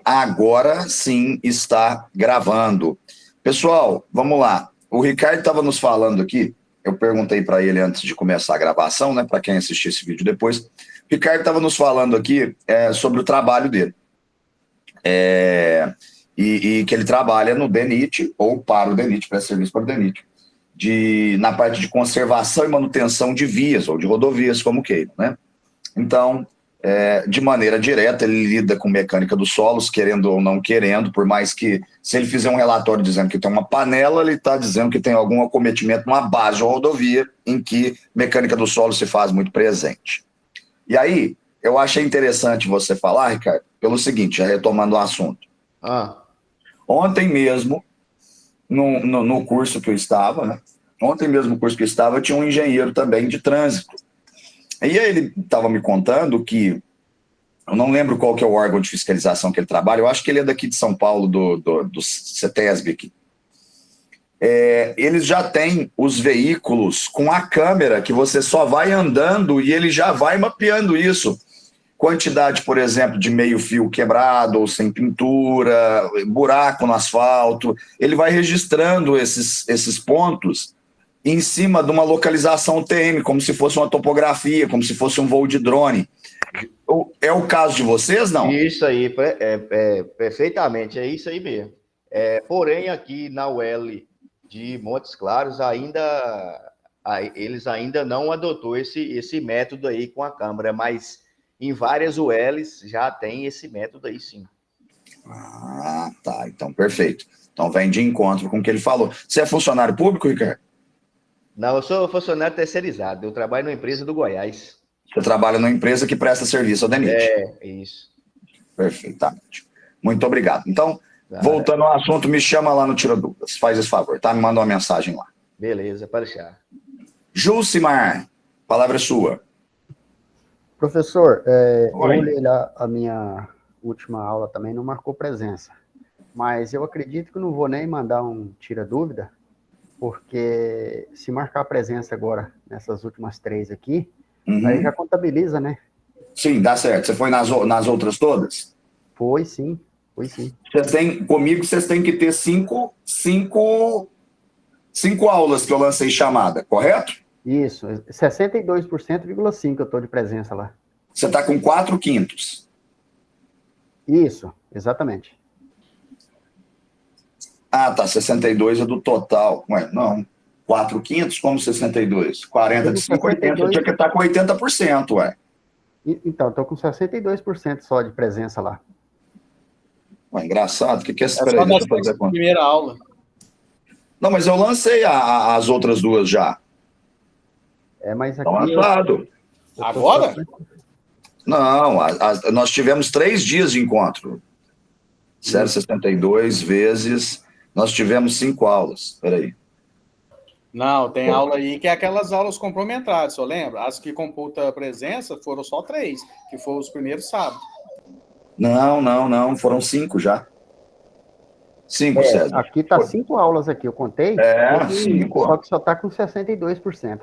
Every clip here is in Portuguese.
Agora sim está gravando. Pessoal, vamos lá. O Ricardo estava nos falando aqui, eu perguntei para ele antes de começar a gravação, né, para quem assistir esse vídeo depois. O Ricardo estava nos falando aqui sobre o trabalho dele. E que ele trabalha no DENIT, ou para o DENIT, presta serviço para o DENIT, na parte de conservação e manutenção de vias, ou de rodovias, como queiram, né? Então, de maneira direta, ele lida com mecânica dos solos, querendo ou não querendo, por mais que, se ele fizer um relatório dizendo que tem uma panela, ele está dizendo que tem algum acometimento numa base ou rodovia em que mecânica do solo se faz muito presente. E aí, eu achei interessante você falar, Ricardo, pelo seguinte, já retomando o assunto. Ontem mesmo, no curso que eu estava, né? Ontem mesmo no curso que eu estava, tinha um engenheiro também de trânsito. E aí ele estava me contando que, eu não lembro qual que é o órgão de fiscalização que ele trabalha, eu acho que ele é daqui de São Paulo, do CETESB aqui. Eles já têm os veículos com a câmera, que você só vai andando e ele já vai mapeando isso. Quantidade, por exemplo, de meio fio quebrado ou sem pintura, buraco no asfalto. Ele vai registrando esses pontos em cima de uma localização TM, como se fosse uma topografia, como se fosse um voo de drone. É o caso de vocês, não? Isso aí, perfeitamente, é isso aí mesmo. Porém, aqui na UEL de Montes Claros, eles ainda não adotou esse método aí com a câmera, mas em várias UELs já tem esse método aí, sim. Ah, tá. Então, perfeito. Então, vem de encontro com o que ele falou. Você é funcionário público, Ricardo? Não, eu sou funcionário terceirizado. Eu trabalho numa empresa do Goiás. Você trabalha numa empresa que presta serviço ao DENIT. Isso. Perfeitamente. Muito obrigado. Então, voltando ao assunto, me chama lá no Tira Dúvidas. Faz esse favor, tá? Me manda uma mensagem lá. Beleza, para deixar. Jucimar, palavra é sua. Professor, eu olhei lá a minha última aula também, não marcou presença. Mas eu acredito que não vou nem mandar um tira-dúvida, porque se marcar presença agora, nessas últimas 3 aqui, aí já contabiliza, né? Sim, dá certo. Você foi nas outras todas? Foi sim, foi sim. Comigo vocês têm que ter cinco aulas que eu lancei chamada, correto? Isso, 62,5% eu estou de presença lá. Você está com 4/5. Isso, exatamente. Ah, tá, 62 é do total. Ué, não, 4/5, como 62? 40 de 5, 80, eu tinha que estar com 80%, ué. Então, estou com 62% só de presença lá. Ué, engraçado, o que é essa só na primeira aula. Não, mas eu lancei as outras duas já. Mas aqui... Estão lançado. Agora? Não, nós tivemos 3 dias de encontro. 0,62 vezes... Nós tivemos 5 aulas. Peraí. Não, tem aula aí que é aquelas aulas complementares, só lembra? As que computa a presença foram só 3, que foram os primeiros sábados. Não, foram 5 já. 5, César. Aqui tá 5 aulas aqui, eu contei. 5. Só que só tá com 62%.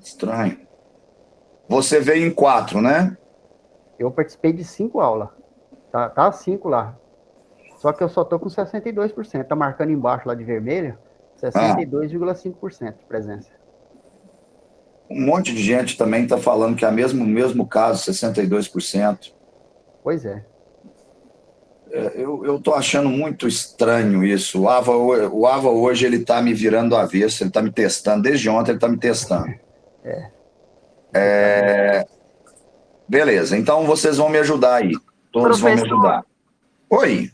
Estranho. Você veio em 4, né? Eu participei de 5 aulas. Tá 5 lá. Só que eu só tô com 62%. Tá marcando embaixo lá de vermelho, 62,5% de presença. Um monte de gente também está falando que é o mesmo caso, 62%. Pois é. Eu estou achando muito estranho isso. O Ava hoje ele está me virando avesso, ele está me testando. Desde ontem ele está me testando. Beleza, então vocês vão me ajudar aí. Todos vão me ajudar. Oi.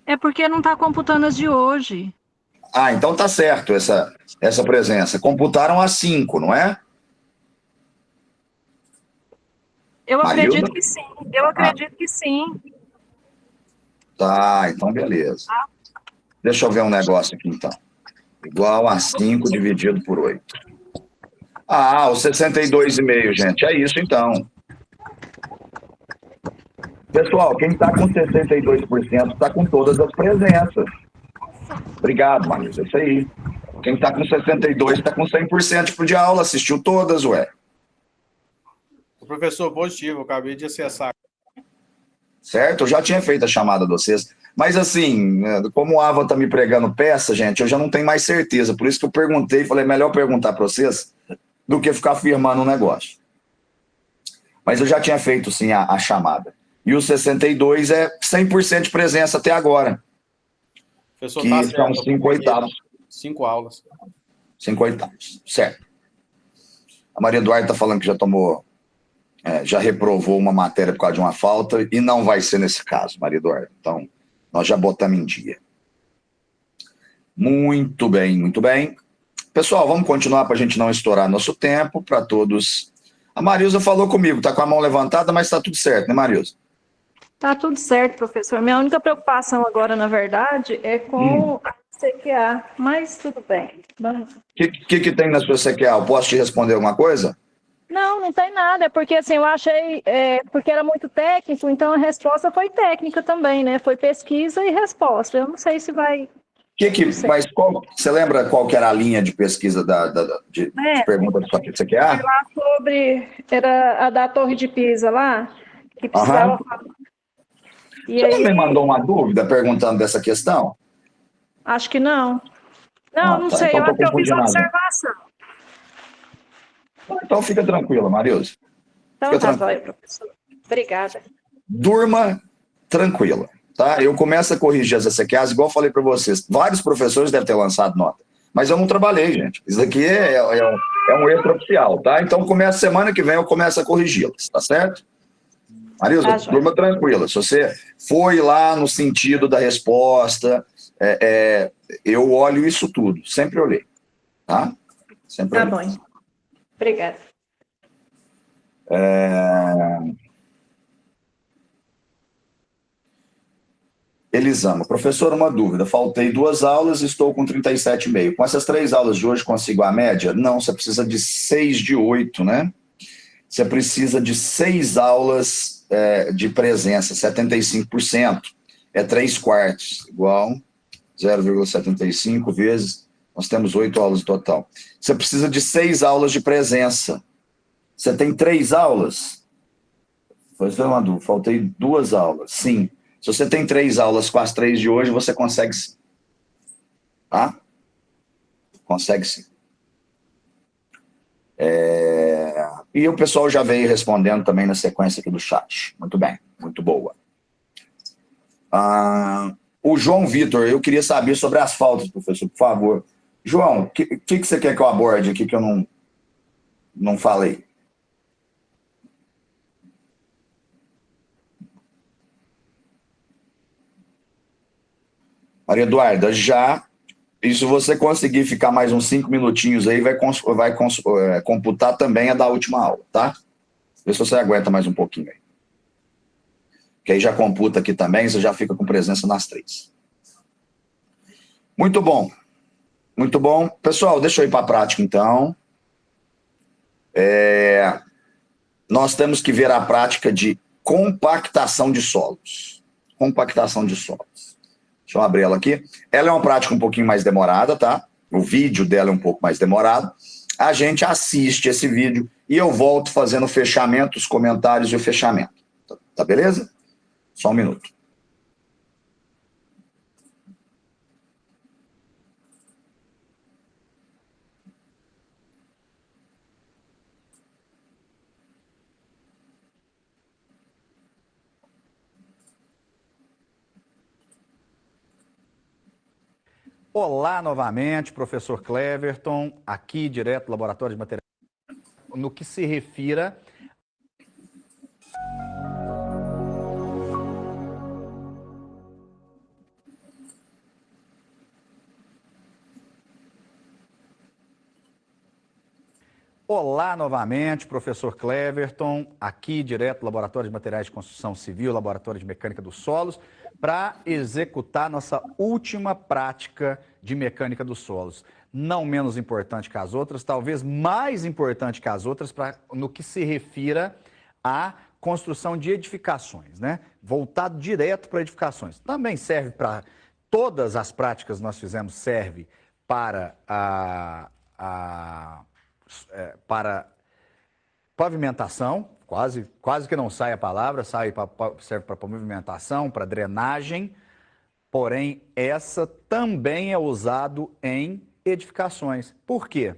É porque não está computando as de hoje. Ah, então tá certo essa presença. Computaram as 5, não é? Eu acredito que sim. Eu acredito que sim. Tá, então beleza. Deixa eu ver um negócio aqui, então. Igual a 5 dividido por 8. Ah, o 62,5, gente. É isso, então. Pessoal, quem está com 62% está com todas as presenças. Obrigado, Marcos. É isso aí. Quem está com 62% está com 100% tipo de aula. Assistiu todas, ué. O professor positivo, eu acabei de acessar. certo? Eu já tinha feito a chamada de vocês. Mas assim, como o Ava tá me pregando peça, gente, eu já não tenho mais certeza. Por isso que eu perguntei, falei, melhor perguntar para vocês do que ficar afirmando um negócio. Mas eu já tinha feito, sim, a chamada. E o 62 é 100% de presença até agora. Professor, Que tá são certo, 5 oitavos. 5 aulas. 5 oitavos, certo. A Maria Eduarda está falando que já tomou, já reprovou uma matéria por causa de uma falta, e não vai ser nesse caso, Maria Eduarda. Então, nós já botamos em dia. Muito bem, muito bem. Pessoal, vamos continuar para a gente não estourar nosso tempo, para todos. A Marilza falou comigo, está com a mão levantada, mas está tudo certo, né, Marilza? Tá tudo certo, professor. Minha única preocupação agora, na verdade, é com a CQA, mas tudo bem. O que tem na sua CQA? Eu posso te responder alguma coisa? Não, não tem nada, é porque assim, eu achei, porque era muito técnico, então a resposta foi técnica também, né? Foi pesquisa e resposta. Eu não sei se vai... Mas você lembra qual que era a linha de pesquisa de pergunta da sua CQA? Era a da Torre de Pisa lá, que precisava falar. E Você aí, não me mandou uma dúvida perguntando dessa questão? acho que não. Não, não Tá. sei, Então eu acho que eu fiz confundindo nada. observação. Então fica tranquila, Marilza. Então tá jóia, professor. Obrigada. Durma tranquila, tá? Eu começo a corrigir as CQAs, igual eu falei para vocês. Vários professores devem ter lançado nota, mas eu não trabalhei, gente. Isso aqui é um extraoficial, tá? Então começa semana que vem, eu começo a corrigi-las, tá certo? Marilza, durma tranquila. Se você foi lá no sentido da resposta, eu olho isso tudo. Sempre olhei, tá? Sempre olhei. Tá bom. Obrigada. Elisama, professor, uma dúvida. Faltei 2 aulas e estou com 37,5. Com essas 3 aulas de hoje, consigo a média? Não, você precisa de 6 de 8, né? Você precisa de 6 aulas de presença, 75%. É 3/4, igual 0,75 vezes. Nós temos 8 aulas no total. Você precisa de 6 aulas de presença. Você tem 3 aulas? Foi uma dúvida. Faltei 2 aulas. Sim. Se você tem 3 aulas com as 3 de hoje, você consegue sim. Tá? Consegue sim. E o pessoal já veio respondendo também na sequência aqui do chat. Muito bem, muito boa. O João Vitor, eu queria saber sobre as faltas, professor, por favor. João, o que você quer que eu aborde aqui que eu não falei? Maria Eduarda, já. E se você conseguir ficar mais uns 5 minutinhos aí, vai computar também a da última aula, tá? Vê se você aguenta mais um pouquinho aí. Que aí já computa aqui também, você já fica com presença nas 3. Muito bom. Muito bom. Pessoal, deixa eu ir para a prática, então. Nós temos que ver a prática de compactação de solos. Compactação de solos. Deixa eu abrir ela aqui. Ela é uma prática um pouquinho mais demorada, tá? O vídeo dela é um pouco mais demorado. A gente assiste esse vídeo e eu volto fazendo o fechamento, os comentários e o fechamento. Tá beleza? Só um minuto. Olá novamente, professor Cleverton, aqui direto do Laboratório de Materiais. No que se refira... Olá novamente, professor Cleverton, aqui direto do Laboratório de Materiais de Construção Civil, Laboratório de Mecânica dos Solos, para executar nossa última prática de mecânica dos solos. Não menos importante que as outras, talvez mais importante que as outras, no que se refira à construção de edificações, né? Voltado direto para edificações. Também serve para todas as práticas que nós fizemos, serve para para pavimentação, quase que não sai a palavra, serve para movimentação, para drenagem, porém essa também é usado em edificações. Por quê?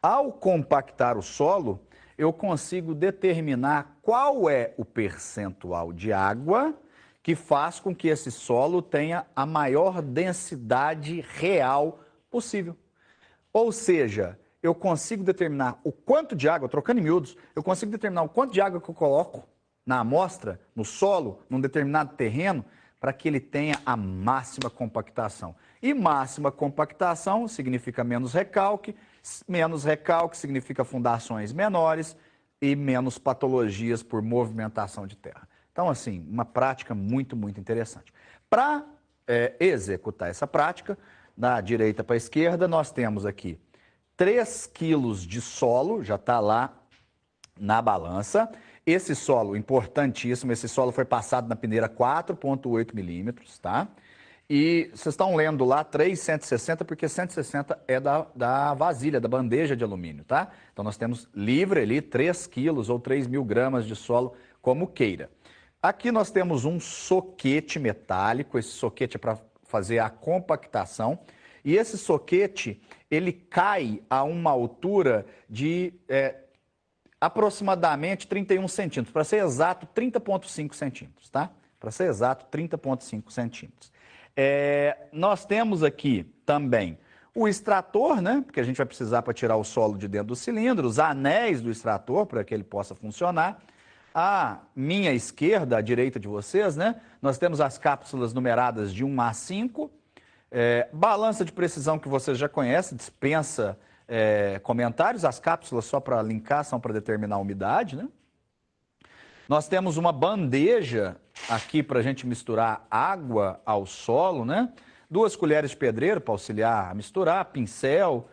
Ao compactar o solo, eu consigo determinar qual é o percentual de água que faz com que esse solo tenha a maior densidade real possível. Ou seja, eu consigo determinar o quanto de água, trocando em miúdos, eu consigo determinar o quanto de água que eu coloco na amostra, no solo, num determinado terreno, para que ele tenha a máxima compactação. E máxima compactação significa menos recalque significa fundações menores e menos patologias por movimentação de terra. Então, assim, uma prática muito, muito interessante. Para executar essa prática, da direita para a esquerda, nós temos aqui 3 quilos de solo, já está lá na balança. Esse solo, importantíssimo, esse solo foi passado na peneira 4,8 milímetros, tá? E vocês estão lendo lá 3,160, porque 160 é da vasilha, da bandeja de alumínio, tá? Então nós temos livre ali 3 quilos ou 3.000 gramas de solo, como queira. Aqui nós temos um soquete metálico, esse soquete é para fazer a compactação, e esse soquete, ele cai a uma altura de aproximadamente 31 centímetros, para ser exato, 30,5 centímetros, tá? Para ser exato, 30,5 centímetros. Nós temos aqui também o extrator, né? Porque a gente vai precisar para tirar o solo de dentro do cilindro, os anéis do extrator para que ele possa funcionar. À minha esquerda, à direita de vocês, né? Nós temos as cápsulas numeradas de 1 a 5, balança de precisão que vocês já conhecem, dispensa comentários, as cápsulas só para linkar são para determinar a umidade, né? Nós temos uma bandeja aqui para a gente misturar água ao solo, né? 2 colheres de pedreiro para auxiliar a misturar, pincel.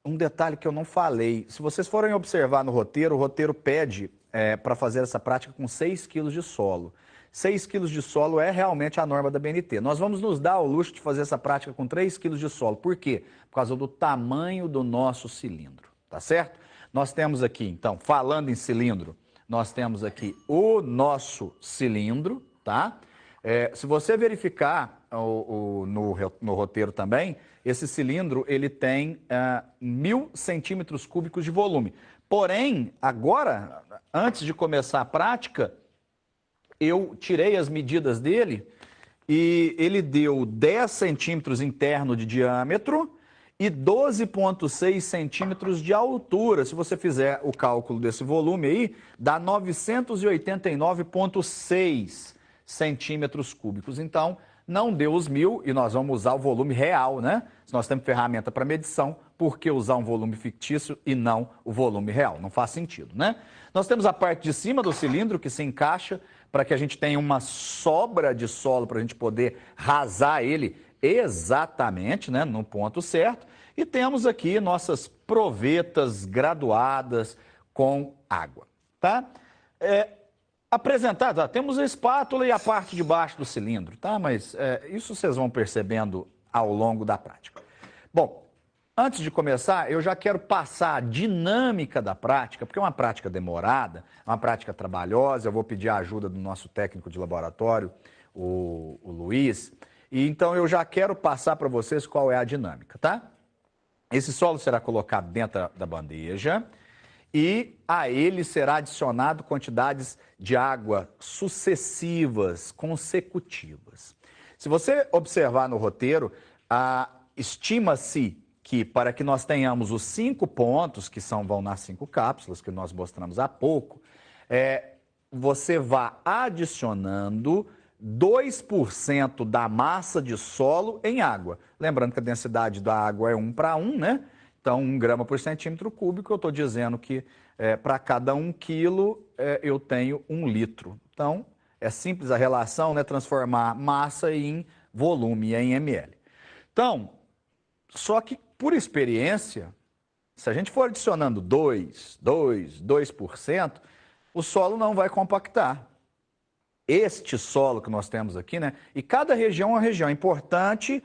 Um detalhe que eu não falei, se vocês forem observar no roteiro, o roteiro pede para fazer essa prática com 6 quilos de solo. 6 quilos de solo é realmente a norma da BNT. Nós vamos nos dar ao luxo de fazer essa prática com 3 quilos de solo. Por quê? Por causa do tamanho do nosso cilindro, tá certo? Nós temos aqui, então, falando em cilindro, nós temos aqui o nosso cilindro, tá? Se você verificar no roteiro também, esse cilindro ele tem 1.000 centímetros cúbicos de volume. Porém, agora, antes de começar a prática, eu tirei as medidas dele e ele deu 10 centímetros interno de diâmetro e 12,6 centímetros de altura. Se você fizer o cálculo desse volume aí, dá 989,6 centímetros cúbicos. Então, não deu os 1.000 e nós vamos usar o volume real, né? Se nós temos ferramenta para medição, por que usar um volume fictício e não o volume real? Não faz sentido, né? Nós temos a parte de cima do cilindro que se encaixa para que a gente tenha uma sobra de solo para a gente poder rasar ele exatamente, né, no ponto certo. E temos aqui nossas provetas graduadas com água, tá? Apresentado, temos a espátula e a parte de baixo do cilindro, tá? Mas isso vocês vão percebendo ao longo da prática. Bom, antes de começar, eu já quero passar a dinâmica da prática, porque é uma prática demorada, uma prática trabalhosa. Eu vou pedir a ajuda do nosso técnico de laboratório, o Luiz. E então eu já quero passar para vocês qual é a dinâmica, tá? Esse solo será colocado dentro da bandeja e a ele será adicionado quantidades de água sucessivas, consecutivas. Se você observar no roteiro, estima-se que para que nós tenhamos os 5 pontos, que vão nas 5 cápsulas, que nós mostramos há pouco, você vá adicionando 2% da massa de solo em água. Lembrando que a densidade da água é 1 para 1, né? Então, 1 grama por centímetro cúbico, eu estou dizendo que para cada 1 quilo eu tenho 1 litro. Então, é simples a relação, né? Transformar massa em volume, em ml. Então, só que por experiência, se a gente for adicionando 2%, o solo não vai compactar. Este solo que nós temos aqui, né? E cada região é uma região. É importante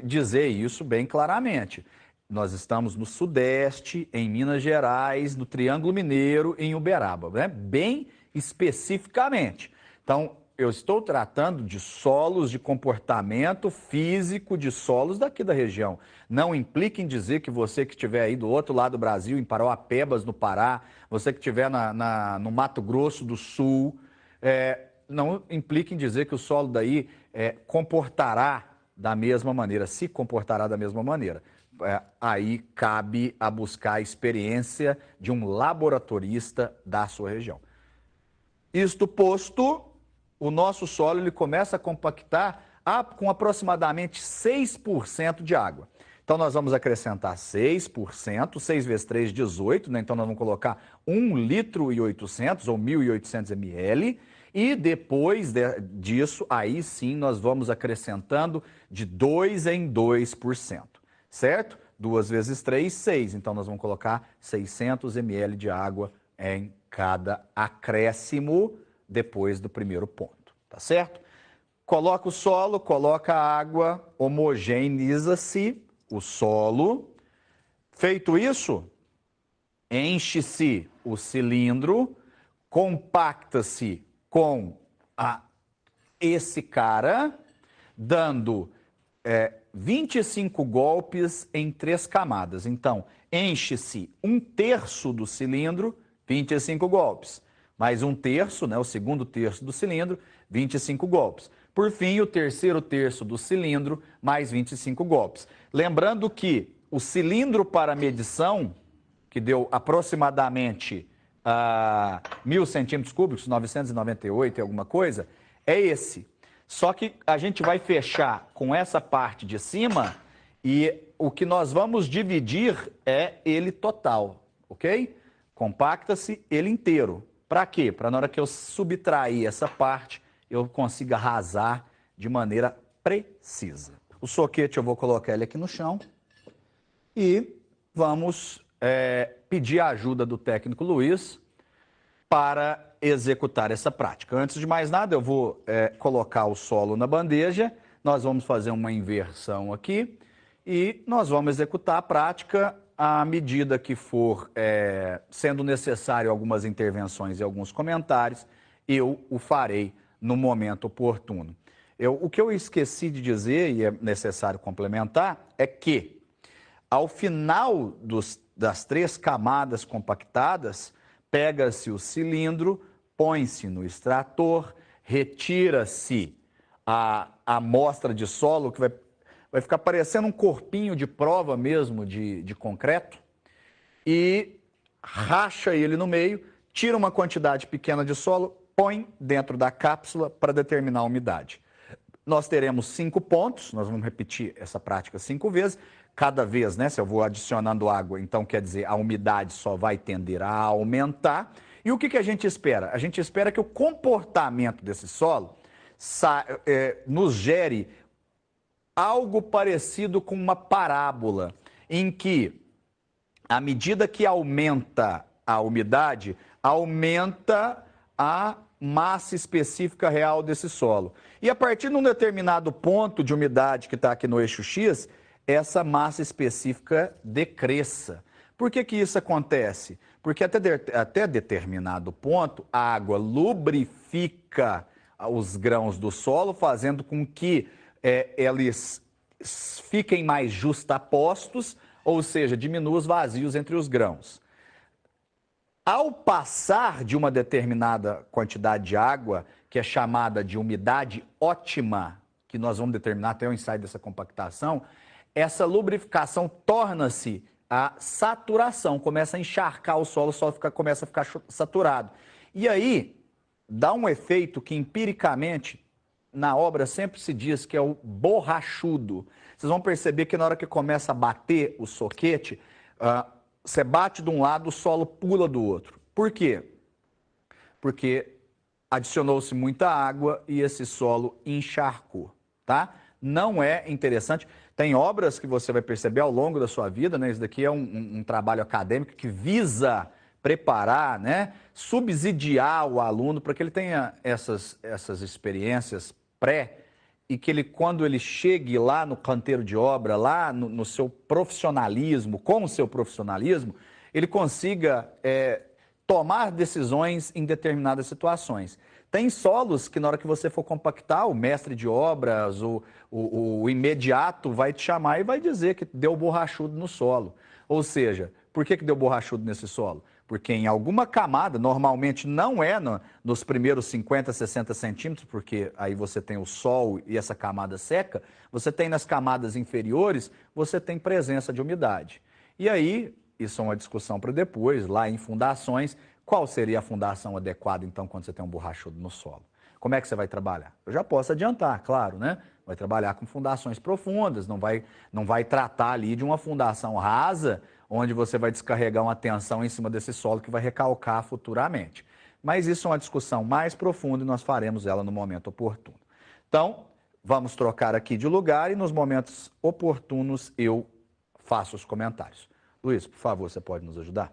dizer isso bem claramente. Nós estamos no Sudeste, em Minas Gerais, no Triângulo Mineiro, em Uberaba, né? Bem especificamente. Então, eu estou tratando de solos, de comportamento físico de solos daqui da região. Não implica em dizer que você que estiver aí do outro lado do Brasil, em Parauapebas, no Pará, você que estiver no Mato Grosso do Sul, não implica em dizer que o solo daí comportará da mesma maneira, se comportará da mesma maneira. Aí cabe a buscar a experiência de um laboratorista da sua região. Isto posto, o nosso solo ele começa a compactar com aproximadamente 6% de água. Então, nós vamos acrescentar 6%, 6 vezes 3, 18, né? Então, nós vamos colocar 1,8 litro ou 1.800 ml. E depois disso, aí sim, nós vamos acrescentando de 2 em 2%, certo? 2 vezes 3, 6. Então, nós vamos colocar 600 ml de água em cada acréscimo depois do primeiro ponto, tá certo? Coloca o solo, coloca a água, homogeneiza-se o solo. Feito isso, enche-se o cilindro, compacta-se com esse cara, dando 25 golpes em 3 camadas. Então, enche-se 1/3 do cilindro, 25 golpes. Mais 1/3, né, o segundo terço do cilindro, 25 golpes. Por fim, o terceiro terço do cilindro, mais 25 golpes. Lembrando que o cilindro para medição, que deu aproximadamente 1.000 centímetros cúbicos, 998 e alguma coisa, é esse. Só que a gente vai fechar com essa parte de cima e o que nós vamos dividir é ele total, ok? Compacta-se ele inteiro. Para quê? Para na hora que eu subtrair essa parte, eu consiga arrasar de maneira precisa. O soquete eu vou colocar ele aqui no chão e vamos pedir a ajuda do técnico Luiz para executar essa prática. Antes de mais nada, eu vou colocar o solo na bandeja, nós vamos fazer uma inversão aqui e nós vamos executar a prática à medida que for sendo necessário algumas intervenções e alguns comentários, eu o farei no momento oportuno. O que eu esqueci de dizer, e é necessário complementar, é que ao final das 3 camadas compactadas, pega-se o cilindro, põe-se no extrator, retira-se a amostra de solo, que vai ficar parecendo um corpinho de prova mesmo de concreto, e racha ele no meio, tira uma quantidade pequena de solo, põe dentro da cápsula para determinar a umidade. Nós teremos 5 pontos, nós vamos repetir essa prática 5 vezes, cada vez, né, se eu vou adicionando água, então quer dizer, a umidade só vai tender a aumentar. E o que a gente espera? A gente espera que o comportamento desse solo nos gere algo parecido com uma parábola, em que, à medida que aumenta a umidade, aumenta a massa específica real desse solo. E a partir de um determinado ponto de umidade que está aqui no eixo X, essa massa específica decresça. Por que isso acontece? Porque até determinado ponto, a água lubrifica os grãos do solo, fazendo com que eles fiquem mais justapostos, ou seja, diminua os vazios entre os grãos. Ao passar de uma determinada quantidade de água, que é chamada de umidade ótima, que nós vamos determinar até o ensaio dessa compactação, essa lubrificação torna-se a saturação, começa a encharcar o solo começa a ficar saturado. E aí, dá um efeito que empiricamente, na obra sempre se diz que é o borrachudo. Vocês vão perceber que na hora que começa a bater o soquete, você bate de um lado, o solo pula do outro. Por quê? Porque adicionou-se muita água e esse solo encharcou, tá? Não é interessante. Tem obras que você vai perceber ao longo da sua vida, né? Isso daqui é um trabalho acadêmico que visa preparar, né? Subsidiar o aluno para que ele tenha essas experiências e que ele, quando ele chegue lá no canteiro de obra, lá no seu profissionalismo, com o seu profissionalismo, ele consiga tomar decisões em determinadas situações. Tem solos que na hora que você for compactar, o mestre de obras, o imediato vai te chamar e vai dizer que deu borrachudo no solo. Ou seja, por que deu borrachudo nesse solo? Porque em alguma camada, normalmente não é nos primeiros 50, 60 centímetros, porque aí você tem o sol e essa camada seca, você tem nas camadas inferiores, você tem presença de umidade. E aí, isso é uma discussão para depois, lá em fundações, qual seria a fundação adequada, então, quando você tem um borrachudo no solo? Como é que você vai trabalhar? Eu já posso adiantar, claro, né? Vai trabalhar com fundações profundas, não vai tratar ali de uma fundação rasa, onde você vai descarregar uma tensão em cima desse solo que vai recalcar futuramente. Mas isso é uma discussão mais profunda e nós faremos ela no momento oportuno. Então, vamos trocar aqui de lugar e nos momentos oportunos eu faço os comentários. Luiz, por favor, você pode nos ajudar?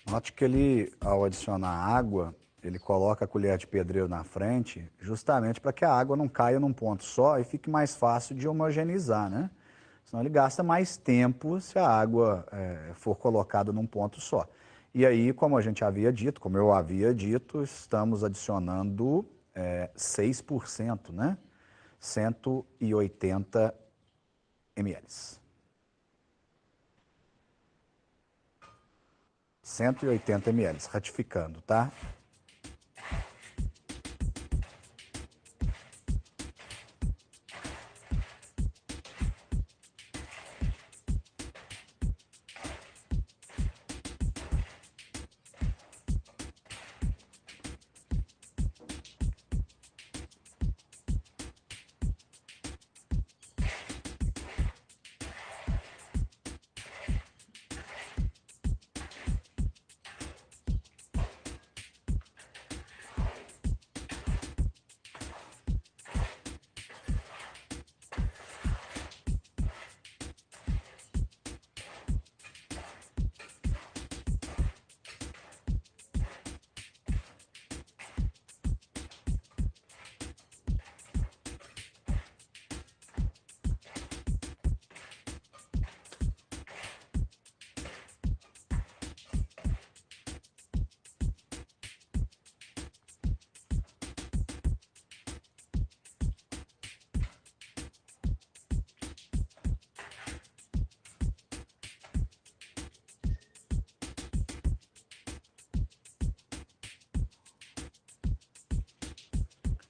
Note que ele, ao adicionar água, ele coloca a colher de pedreiro na frente justamente para que a água não caia num ponto só e fique mais fácil de homogeneizar, né? Senão ele gasta mais tempo se a água for colocada num ponto só. E aí, como a gente havia dito, como eu havia dito, estamos adicionando 6%, né? 180 ml. 180 ml, ratificando, tá?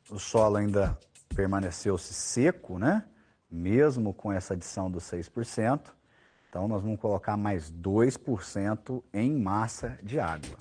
o solo ainda permaneceu-se seco, né? Mesmo com essa adição dos 6%. Então, nós vamos colocar mais 2% em massa de água.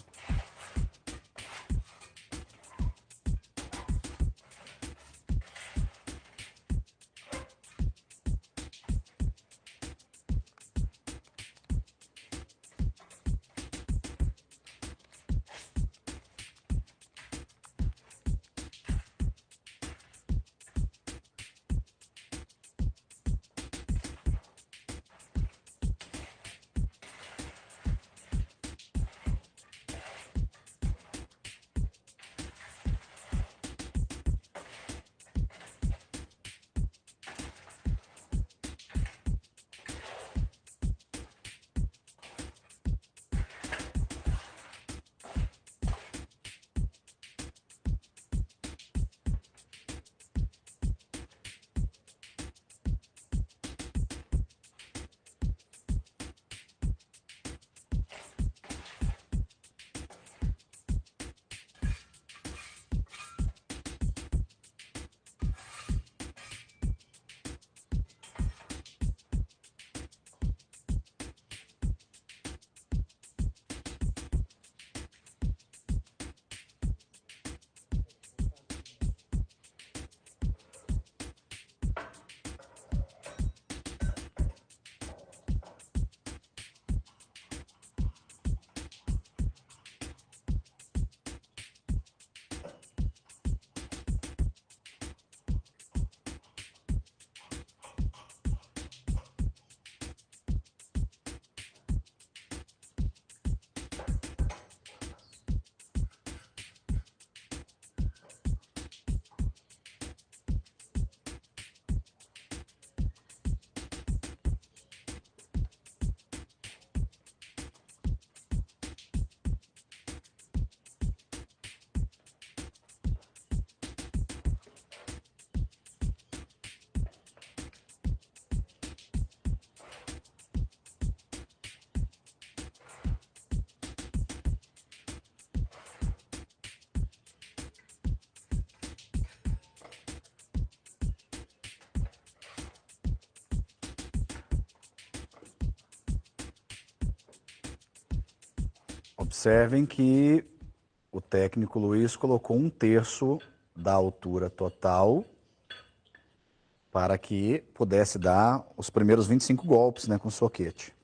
Observem que o técnico Luiz colocou 1/3 da altura total para que pudesse dar os primeiros 25 golpes, né, com o soquete.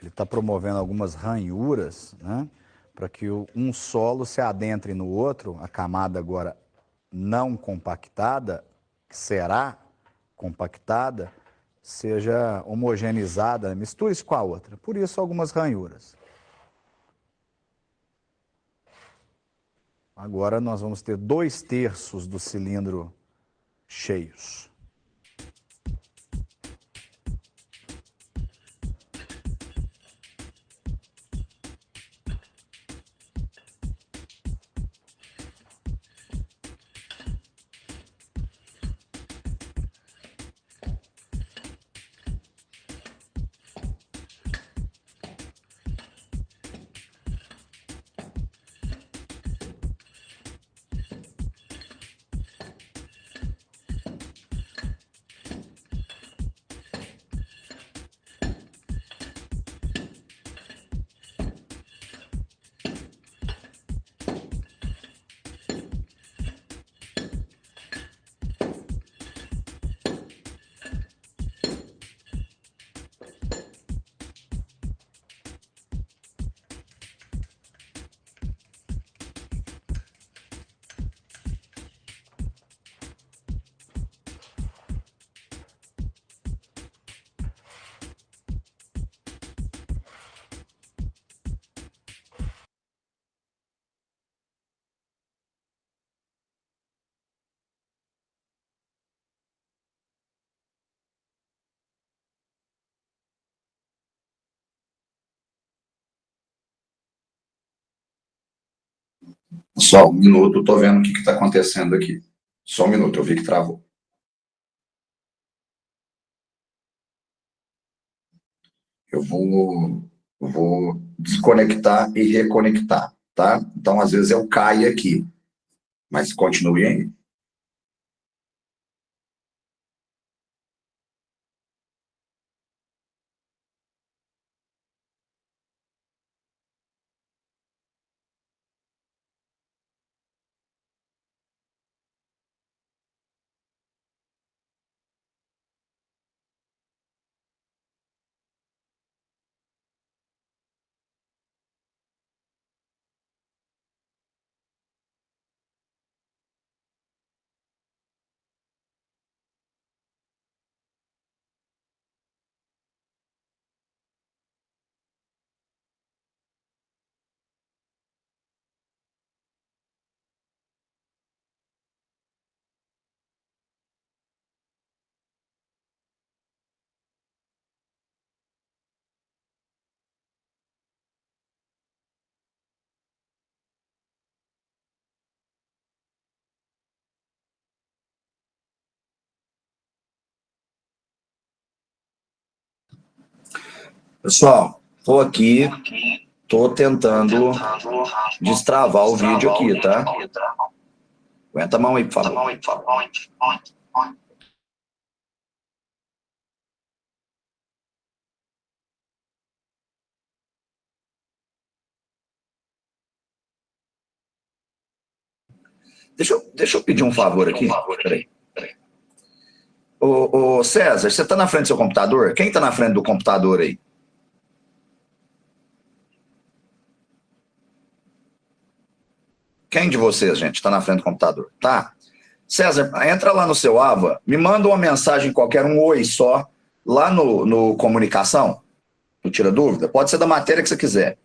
Ele está promovendo algumas ranhuras, né, para que um solo se adentre no outro, a camada agora não compactada, que será compactada, seja homogeneizada, misture-se com a outra. Por isso, algumas ranhuras. Agora nós vamos ter 2/3 do cilindro cheios. Só um minuto, estou vendo o que está acontecendo aqui. Só um minuto, eu vi que travou. Eu vou desconectar e reconectar, tá? Então, às vezes, eu caio aqui, mas continue aí. Pessoal, estou aqui, estou tentando destravar o vídeo aqui, tá? Aguenta a mão aí, por favor. Deixa eu pedir um favor aqui. Peraí. Ô, César, você está na frente do seu computador? Quem está na frente do computador aí? Quem de vocês, gente, está na frente do computador? Tá. César, entra lá no seu Ava, me manda uma mensagem qualquer, um oi só, lá no comunicação, no Tira Dúvida. Pode ser da matéria que você quiser.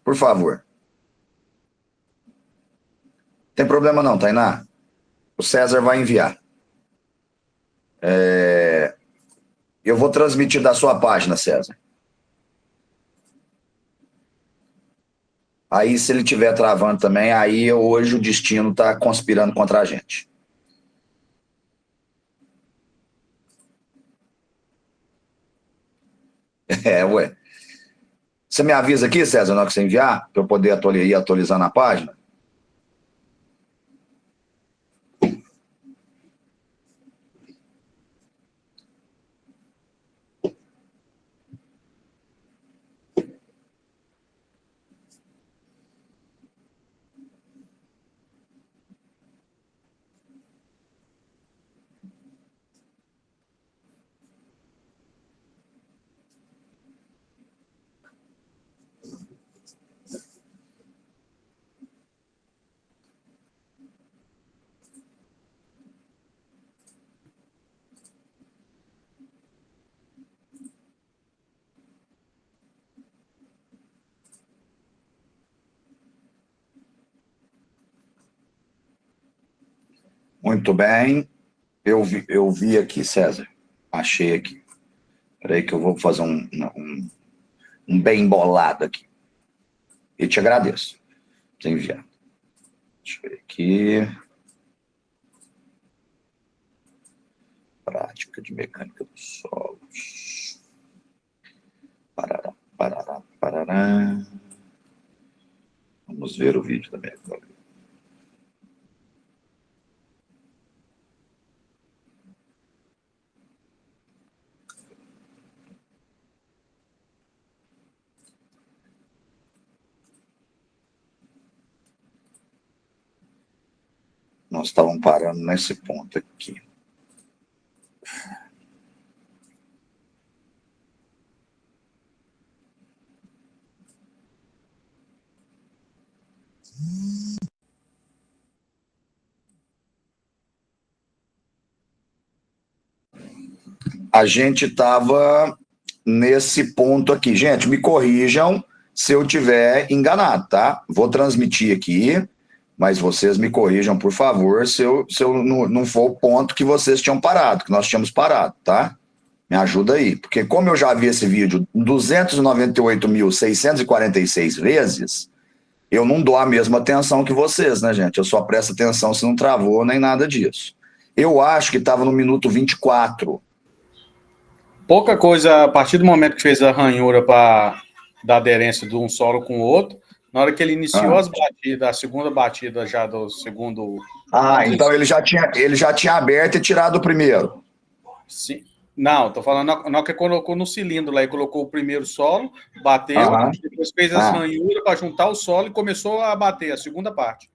Por favor. Tem problema não, Tainá. O César vai enviar. Eu vou transmitir da sua página, César. Aí, se ele estiver travando também, aí hoje o destino está conspirando contra a gente. Ué. Você me avisa aqui, César, na hora que você enviar, para eu poder ir atualizando a página? Muito bem. Eu vi aqui, César. Achei aqui. Espera aí que eu vou fazer um bem bolado aqui. E te agradeço por enviar. Deixa eu ver aqui. Prática de mecânica dos solos. Parará, parará, parará. Vamos ver o vídeo também agora. Nós estávamos parando nesse ponto aqui. A gente estava nesse ponto aqui. Gente, me corrijam se eu tiver enganado, tá? Vou transmitir aqui, mas vocês me corrijam, por favor, se eu não for o ponto que vocês tinham parado, que nós tínhamos parado, tá? Me ajuda aí, porque como eu já vi esse vídeo 298.646 vezes, eu não dou a mesma atenção que vocês, né, gente? Eu só presto atenção se não travou nem nada disso. Eu acho que estava no minuto 24. Pouca coisa, a partir do momento que fez a ranhura da aderência de um solo com o outro, na hora que ele iniciou as batidas, a segunda batida já do segundo... Então ele já tinha aberto e tirado o primeiro. Sim. Não, tô falando na hora que colocou no cilindro lá e colocou o primeiro solo, bateu, depois fez as ranhuras para juntar o solo e começou a bater a segunda parte.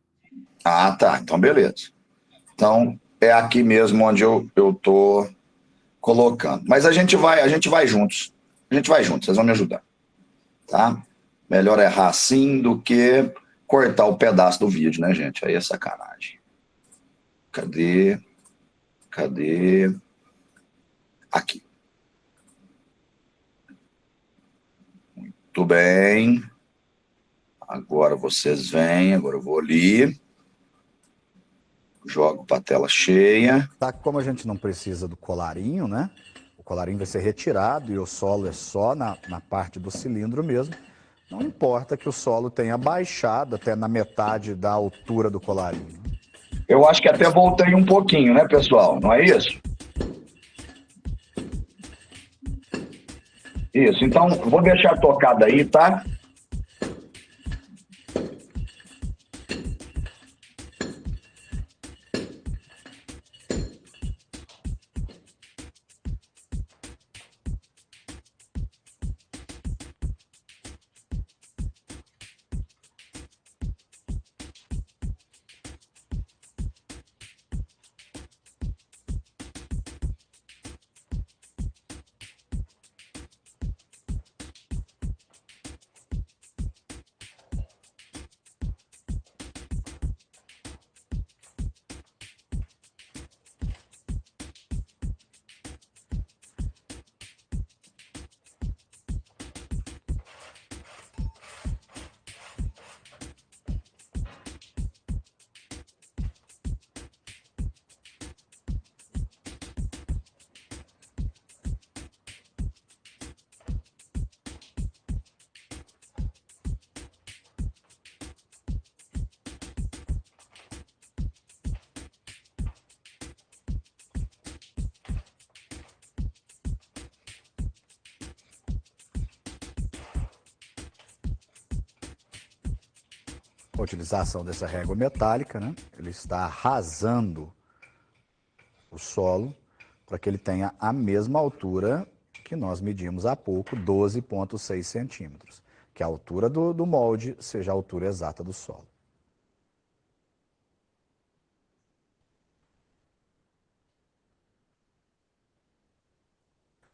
Tá. Então, beleza. Então, é aqui mesmo onde eu tô colocando. Mas a gente vai juntos. A gente vai juntos, vocês vão me ajudar. Tá? Melhor errar assim do que cortar o pedaço do vídeo, né, gente? Aí é sacanagem. Cadê? Aqui. Muito bem. Agora vocês vêm, agora eu vou ali. Jogo para a tela cheia. Tá, como a gente não precisa do colarinho, né? O colarinho vai ser retirado e o solo é só na parte do cilindro mesmo. Não importa que o solo tenha baixado até na metade da altura do colarinho. Eu acho que até voltei um pouquinho, né, pessoal? Não é isso? Isso, então vou deixar tocado aí, tá? A utilização dessa régua metálica, né? Ele está arrasando o solo para que ele tenha a mesma altura que nós medimos há pouco, 12,6 centímetros, que a altura do molde seja a altura exata do solo.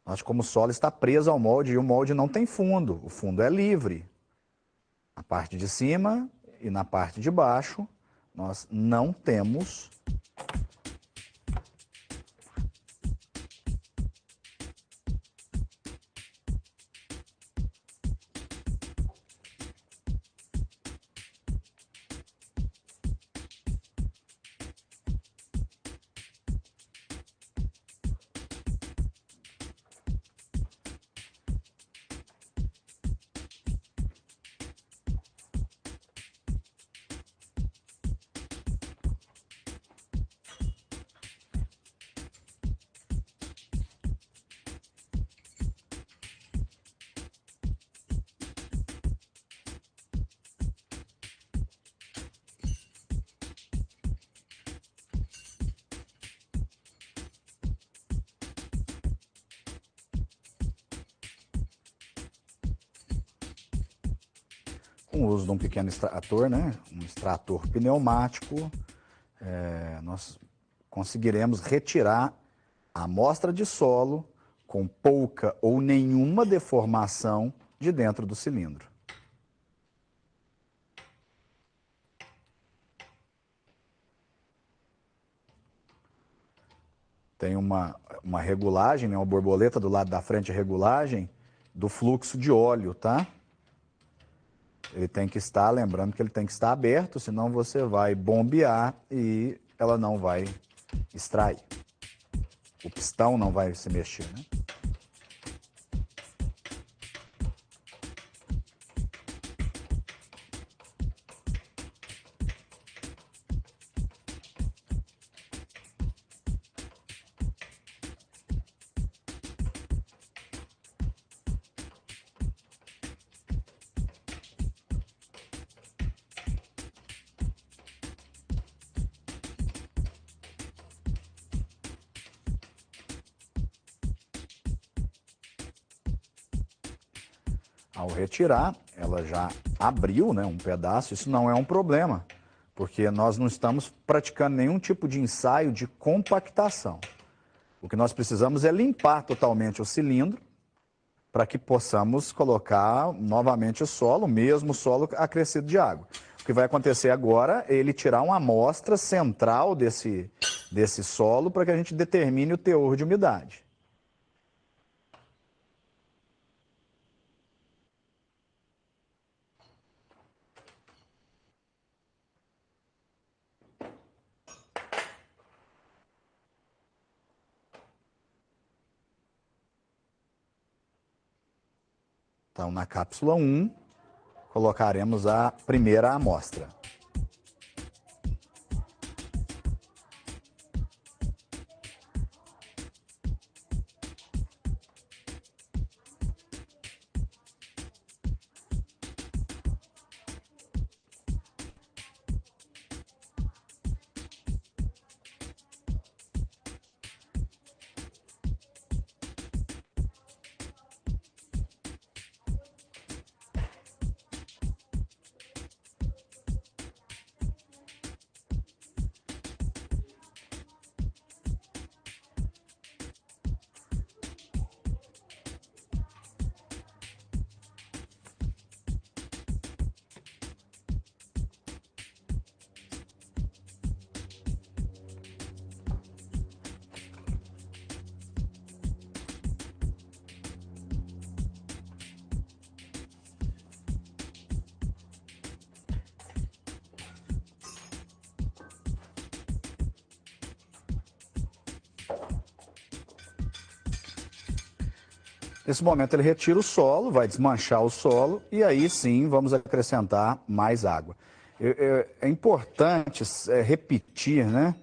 Mas como o solo está preso ao molde e o molde não tem fundo, o fundo é livre. A parte de cima e na parte de baixo, nós não temos com o uso de um pequeno extrator, né? Um extrator pneumático, nós conseguiremos retirar a amostra de solo com pouca ou nenhuma deformação de dentro do cilindro. Tem uma regulagem, né? Uma borboleta do lado da frente, a regulagem do fluxo de óleo, tá? Ele tem que estar, lembrando que ele tem que estar aberto, senão você vai bombear e ela não vai extrair. O pistão não vai se mexer, né? Ao retirar, ela já abriu, né, um pedaço, isso não é um problema, porque nós não estamos praticando nenhum tipo de ensaio de compactação. O que nós precisamos é limpar totalmente o cilindro para que possamos colocar novamente o solo, mesmo o solo acrescido de água. O que vai acontecer agora é ele tirar uma amostra central desse solo para que a gente determine o teor de umidade. Então, na cápsula 1, colocaremos a primeira amostra. Nesse momento ele retira o solo, vai desmanchar o solo e aí sim vamos acrescentar mais água. É importante repetir, né?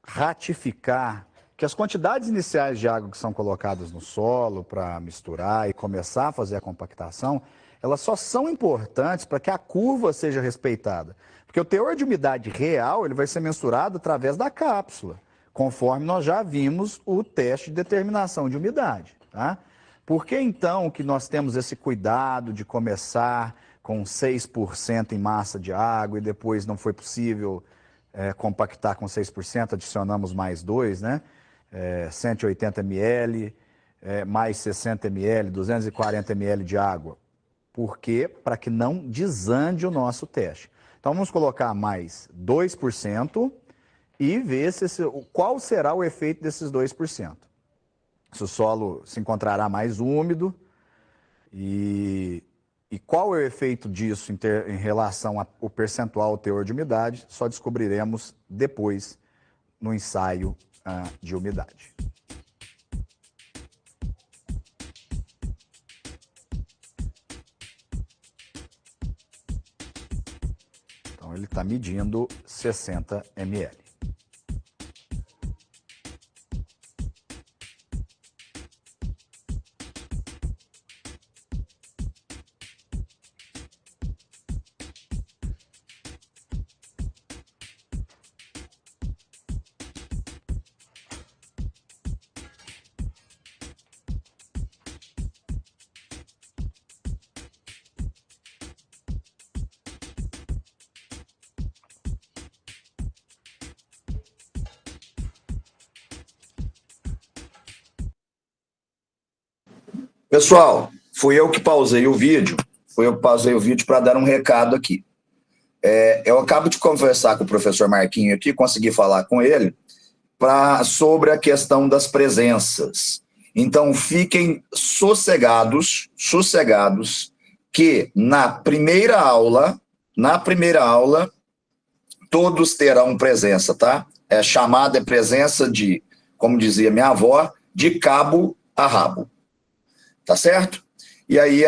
Ratificar que as quantidades iniciais de água que são colocadas no solo para misturar e começar a fazer a compactação, elas só são importantes para que a curva seja respeitada. Porque o teor de umidade real ele vai ser mensurado através da cápsula, conforme nós já vimos o teste de determinação de umidade. Tá? Por que então que nós temos esse cuidado de começar com 6% em massa de água e depois não foi possível compactar com 6%, adicionamos mais 2, né? 180 ml, mais 60 ml, 240 ml de água. Por quê? Para que não desande o nosso teste. Então vamos colocar mais 2%, e ver qual será o efeito desses 2%. Se o solo se encontrará mais úmido e qual é o efeito disso em relação ao percentual, ao teor de umidade, só descobriremos depois no ensaio de umidade. Então ele está medindo 60 ml. Pessoal, fui eu que pausei o vídeo. Para dar um recado aqui. Eu acabo de conversar com o professor Marquinho aqui, consegui falar com ele, sobre a questão das presenças. Então, fiquem sossegados, que na primeira aula, todos terão presença, tá? Chamada presença de, como dizia minha avó, de cabo a rabo. Tá certo? E aí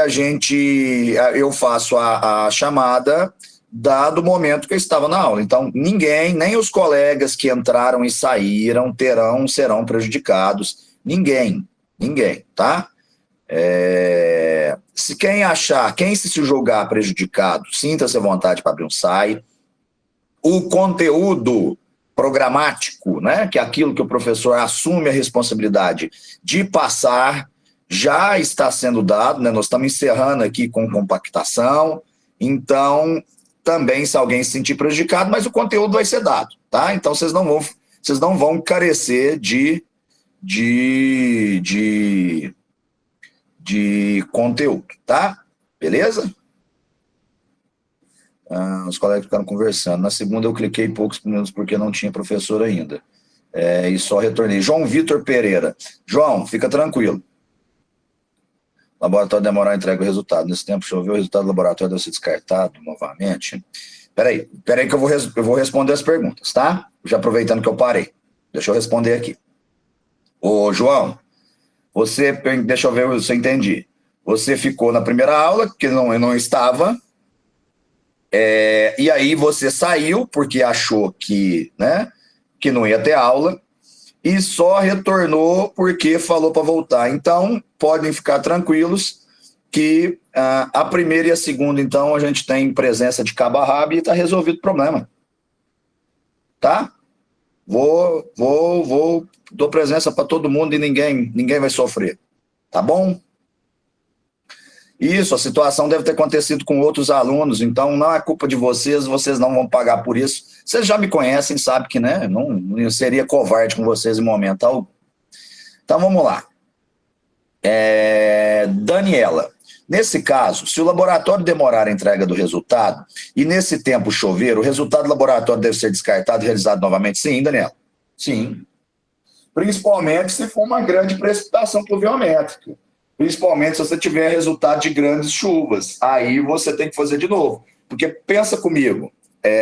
eu faço a chamada dado o momento que eu estava na aula. Então, ninguém, nem os colegas que entraram e saíram serão prejudicados. Ninguém, tá? Quem se julgar prejudicado, sinta-se à vontade para abrir um SAI. O conteúdo programático, né, que é aquilo que o professor assume a responsabilidade de passar, já está sendo dado, né? Nós estamos encerrando aqui com compactação, então também se alguém se sentir prejudicado, mas o conteúdo vai ser dado, tá? Então vocês não vão carecer de conteúdo, tá? Beleza? Os colegas ficaram conversando. Na segunda eu cliquei poucos minutos porque não tinha professor ainda. E só retornei. João Vitor Pereira. João, fica tranquilo. Laboratório demorar a entrega o resultado. Nesse tempo choveu, o resultado do laboratório deve ser descartado novamente. Peraí que eu vou responder as perguntas, tá? Já aproveitando que eu parei. Deixa eu responder aqui. Ô, João, deixa eu ver se eu entendi. Você ficou na primeira aula, que eu não estava, e aí você saiu porque achou que não ia ter aula, e só retornou porque falou para voltar. Então, podem ficar tranquilos que a primeira e a segunda, então, a gente tem presença de cabo a rabo e está resolvido o problema. Tá? Dou presença para todo mundo e ninguém vai sofrer. Tá bom? Isso, a situação deve ter acontecido com outros alunos, então não é culpa de vocês não vão pagar por isso. Vocês já me conhecem, sabem que não seria covarde com vocês em momento algum. Então vamos lá. Daniela, nesse caso, se o laboratório demorar a entrega do resultado e nesse tempo chover, o resultado do laboratório deve ser descartado e realizado novamente? Sim, Daniela. Sim. Principalmente se for uma grande precipitação pluviométrica. Principalmente se você tiver resultado de grandes chuvas. Aí você tem que fazer de novo. Porque pensa comigo,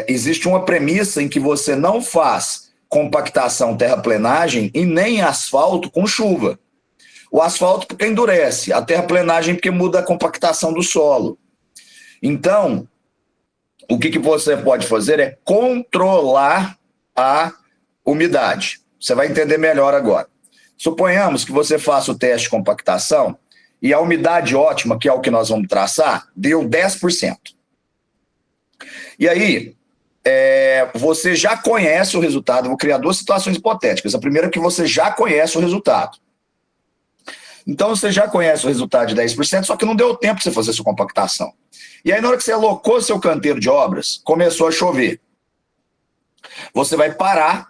existe uma premissa em que você não faz compactação terraplenagem e nem asfalto com chuva. O asfalto porque endurece, a terraplenagem porque muda a compactação do solo. Então, o que você pode fazer é controlar a umidade. Você vai entender melhor agora. Suponhamos que você faça o teste de compactação e a umidade ótima, que é o que nós vamos traçar, deu 10%. E aí, você já conhece o resultado. Eu vou criar duas situações hipotéticas. A primeira é que você já conhece o resultado. Então, você já conhece o resultado de 10%, só que não deu tempo para você fazer sua compactação. E aí, na hora que você alocou seu canteiro de obras, começou a chover. Você vai parar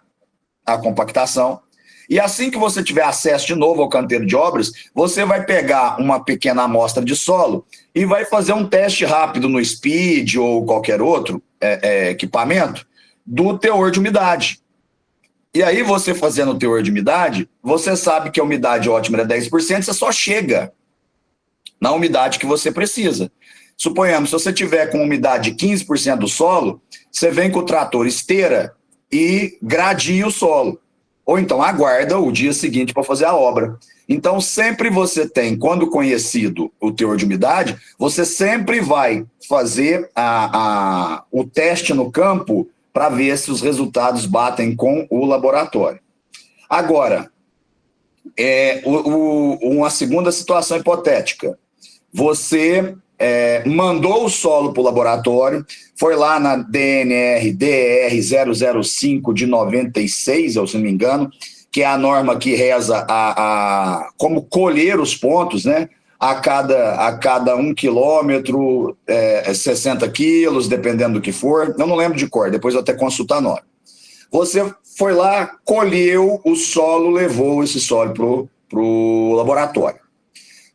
a compactação. E assim que você tiver acesso de novo ao canteiro de obras, você vai pegar uma pequena amostra de solo e vai fazer um teste rápido no Speed ou qualquer outro equipamento do teor de umidade. E aí você fazendo o teor de umidade, você sabe que a umidade ótima é 10%, você só chega na umidade que você precisa. Suponhamos, se você tiver com umidade de 15% do solo, você vem com o trator esteira e gradia o solo. Ou então aguarda o dia seguinte para fazer a obra. Então, sempre você tem, quando conhecido o teor de umidade, você sempre vai fazer o teste no campo para ver se os resultados batem com o laboratório. Agora, uma segunda situação hipotética. Você mandou o solo para o laboratório, foi lá na DNR DR 005 de 96, se não me engano, que é a norma que reza como colher os pontos, né? A cada 1 quilômetro, 60 quilos, dependendo do que for. Eu não lembro de cor, depois eu até consultar a norma. Você foi lá, colheu o solo, levou esse solo para o laboratório.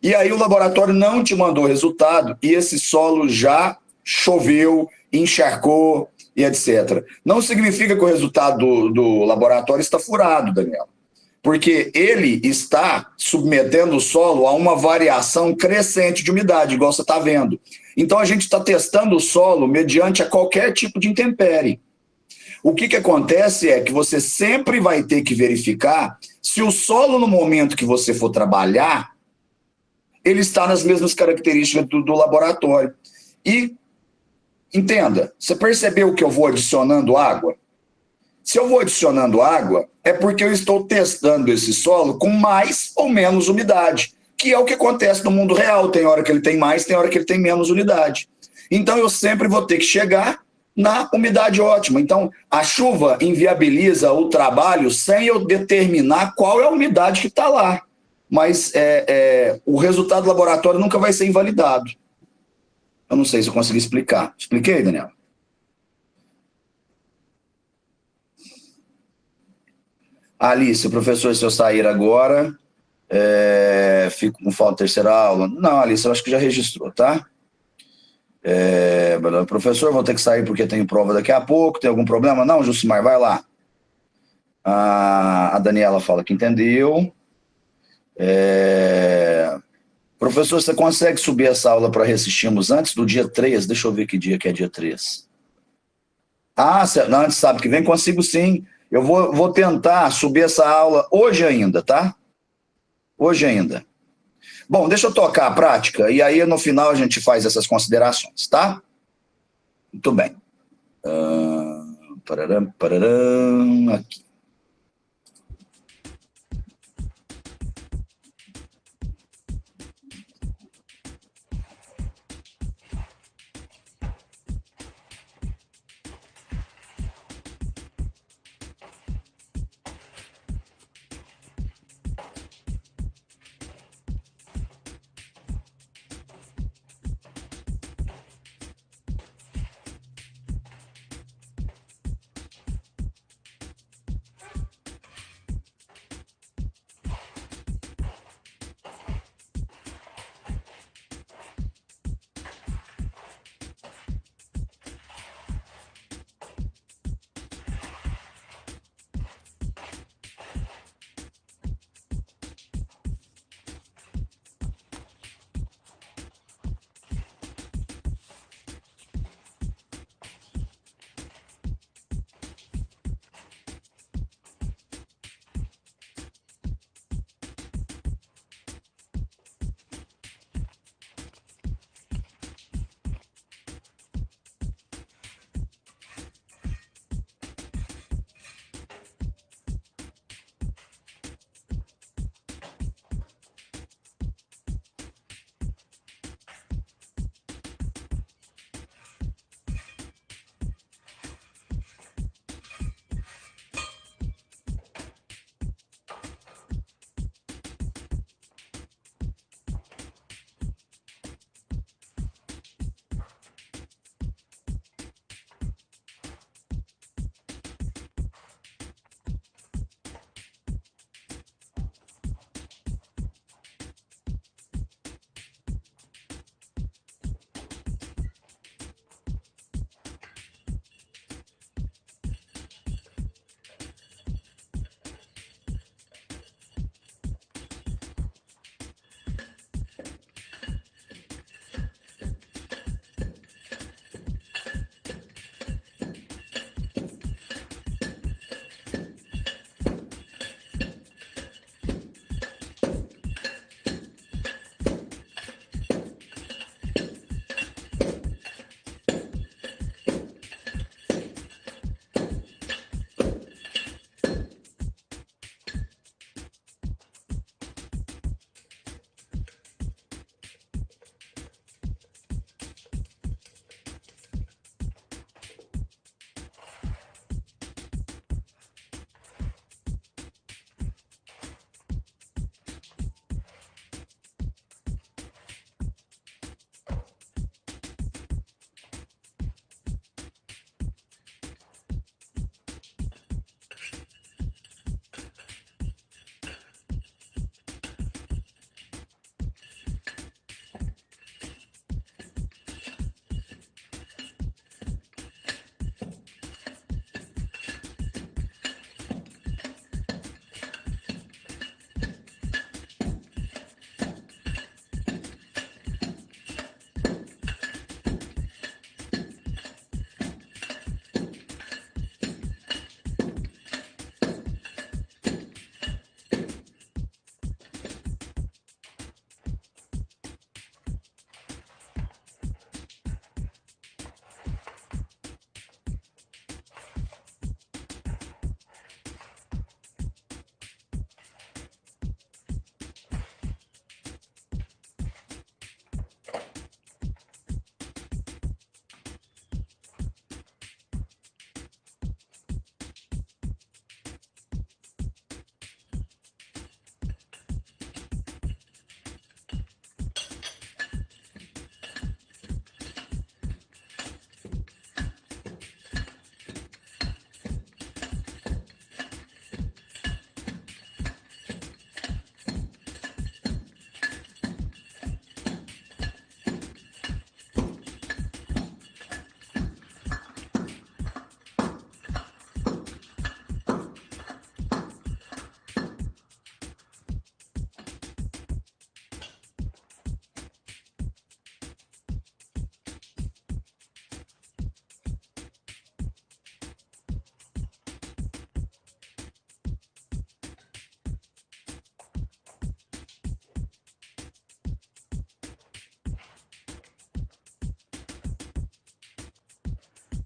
E aí o laboratório não te mandou resultado e esse solo já choveu, encharcou e etc. Não significa que o resultado do laboratório está furado, Daniel. Porque ele está submetendo o solo a uma variação crescente de umidade, igual você está vendo. Então a gente está testando o solo mediante a qualquer tipo de intempérie. O que acontece é que você sempre vai ter que verificar se o solo, no momento que você for trabalhar, ele está nas mesmas características do laboratório. E, entenda, você percebeu que eu vou adicionando água? Se eu vou adicionando água, é porque eu estou testando esse solo com mais ou menos umidade, que é o que acontece no mundo real. Tem hora que ele tem mais, tem hora que ele tem menos umidade. Então, eu sempre vou ter que chegar na umidade ótima. Então, a chuva inviabiliza o trabalho sem eu determinar qual é a umidade que está lá. mas o resultado do laboratório nunca vai ser invalidado. Eu não sei se eu consegui explicar. Expliquei, Daniel? Alice, professor, se eu sair agora, fico com falta de terceira aula. Não, Alice, eu acho que já registrou, tá? Professor, vou ter que sair porque tenho prova daqui a pouco. Tem algum problema? Não, Jucimar, vai lá. A Daniela fala que entendeu. Professor, você consegue subir essa aula para reassistirmos antes do dia 3? Deixa eu ver que dia que é dia 3. Não, antes sabe que vem, consigo sim. Eu vou tentar subir essa aula hoje ainda, tá? Hoje ainda. Bom, deixa eu tocar a prática e aí no final a gente faz essas considerações, tá? Muito bem. Aqui.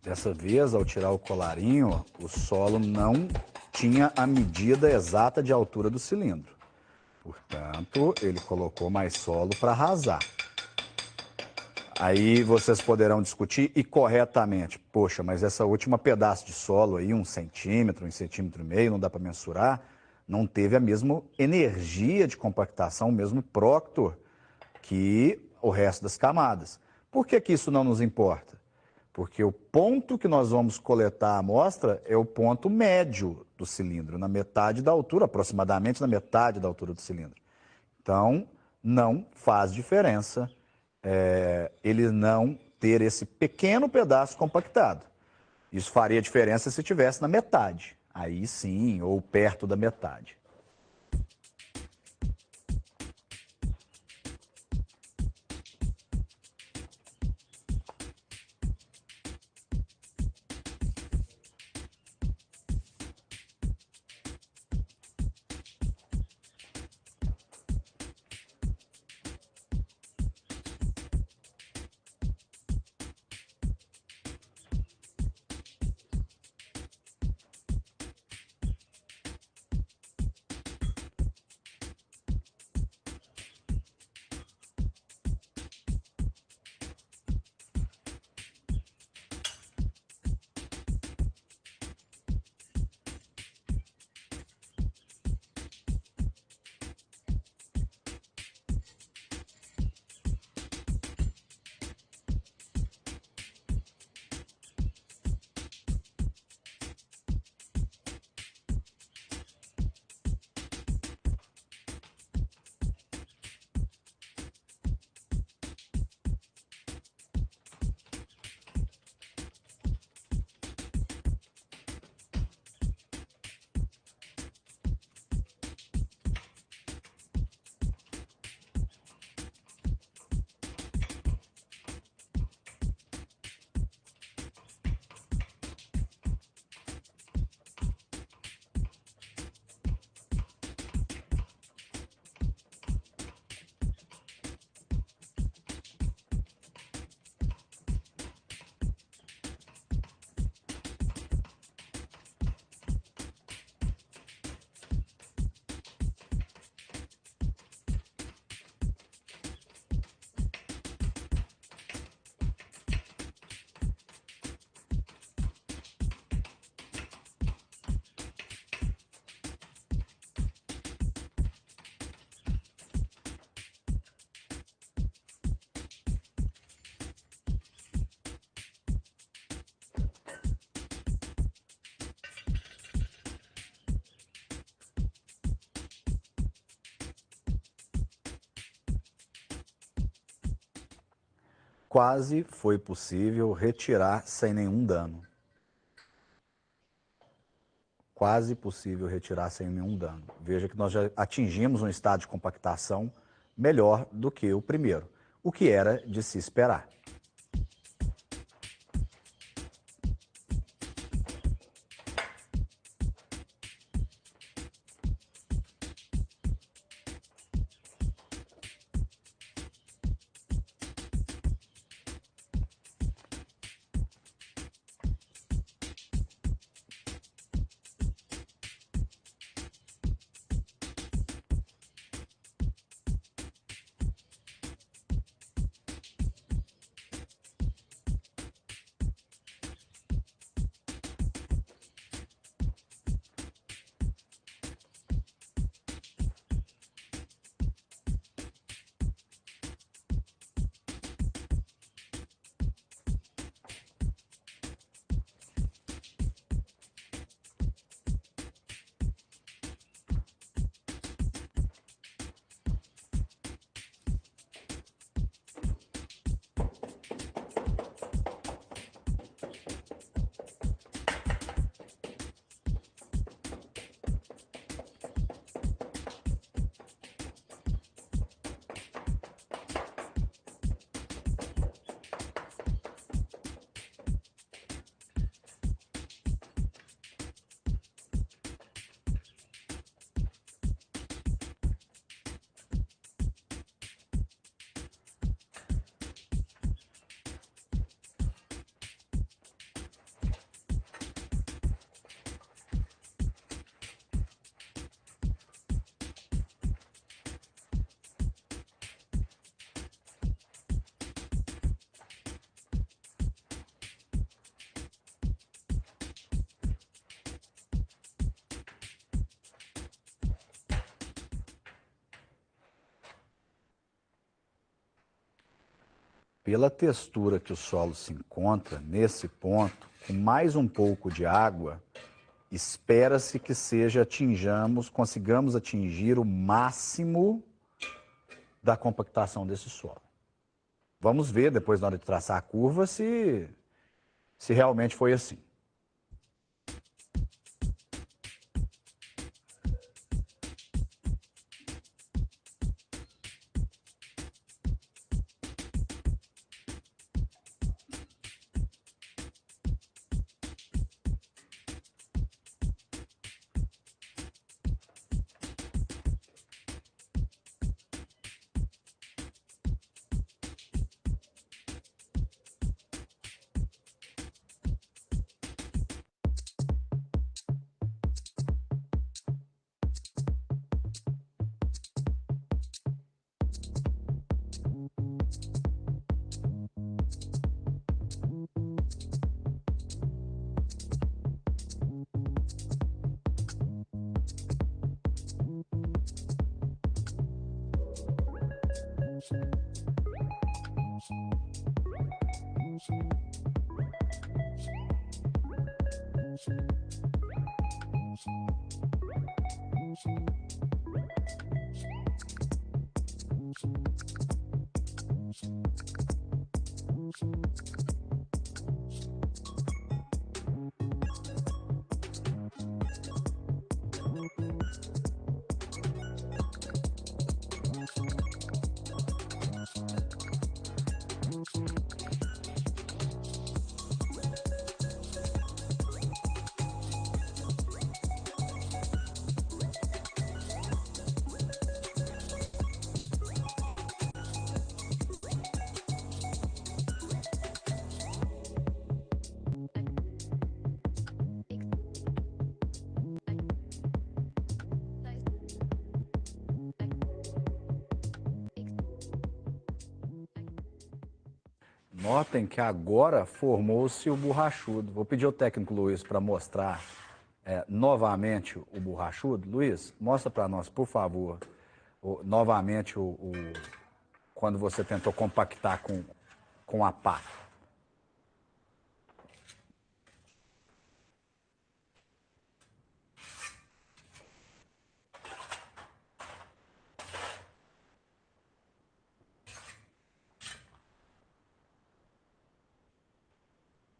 Dessa vez, ao tirar o colarinho, o solo não tinha a medida exata de altura do cilindro. Portanto, ele colocou mais solo para arrasar. Aí vocês poderão discutir e corretamente, poxa, mas essa última pedaço de solo aí, 1 centímetro, 1,5 centímetros, não dá para mensurar, não teve a mesma energia de compactação, o mesmo proctor que o resto das camadas. Por que que isso não nos importa? Porque o ponto que nós vamos coletar a amostra é o ponto médio do cilindro, na metade da altura, aproximadamente na metade da altura do cilindro. Então, não faz diferença ele não ter esse pequeno pedaço compactado. Isso faria diferença se estivesse na metade. Aí sim, ou perto da metade. Quase foi possível retirar sem nenhum dano. Quase possível retirar sem nenhum dano. Veja que nós já atingimos um estado de compactação melhor do que o primeiro, o que era de se esperar. pela textura que o solo se encontra, nesse ponto, com mais um pouco de água, espera-se que consigamos atingir o máximo da compactação desse solo. Vamos ver depois, na hora de traçar a curva, se realmente foi assim. Notem que agora formou-se o borrachudo. Vou pedir ao técnico Luiz para mostrar novamente o borrachudo. Luiz, mostra para nós, por favor, novamente quando você tentou compactar com a pá.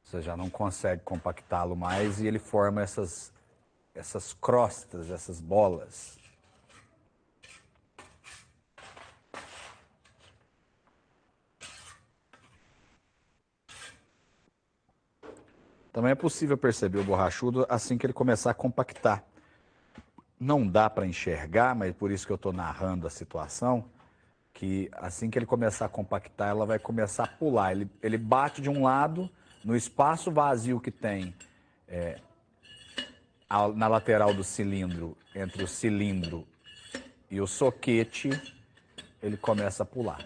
Você já não consegue compactá-lo mais e ele forma essas crostas, essas bolas. Também é possível perceber o borrachudo assim que ele começar a compactar. Não dá para enxergar, mas por isso que eu estou narrando a situação, que assim que ele começar a compactar, ela vai começar a pular. Ele bate de um lado, no espaço vazio que tem na lateral do cilindro, entre o cilindro e o soquete, ele começa a pular.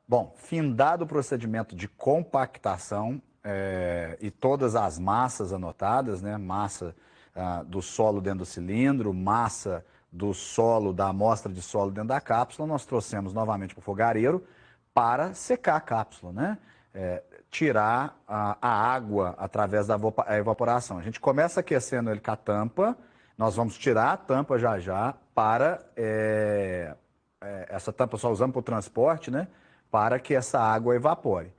Bom, findado o procedimento de compactação e todas as massas anotadas, né? Massa do solo dentro do cilindro, massa do solo, da amostra de solo dentro da cápsula, nós trouxemos novamente para o fogareiro para secar a cápsula, né? Tirar a água através da evaporação. A gente começa aquecendo ele com a tampa, nós vamos tirar a tampa já para... essa tampa só usamos para o transporte, né? para que essa água evapore.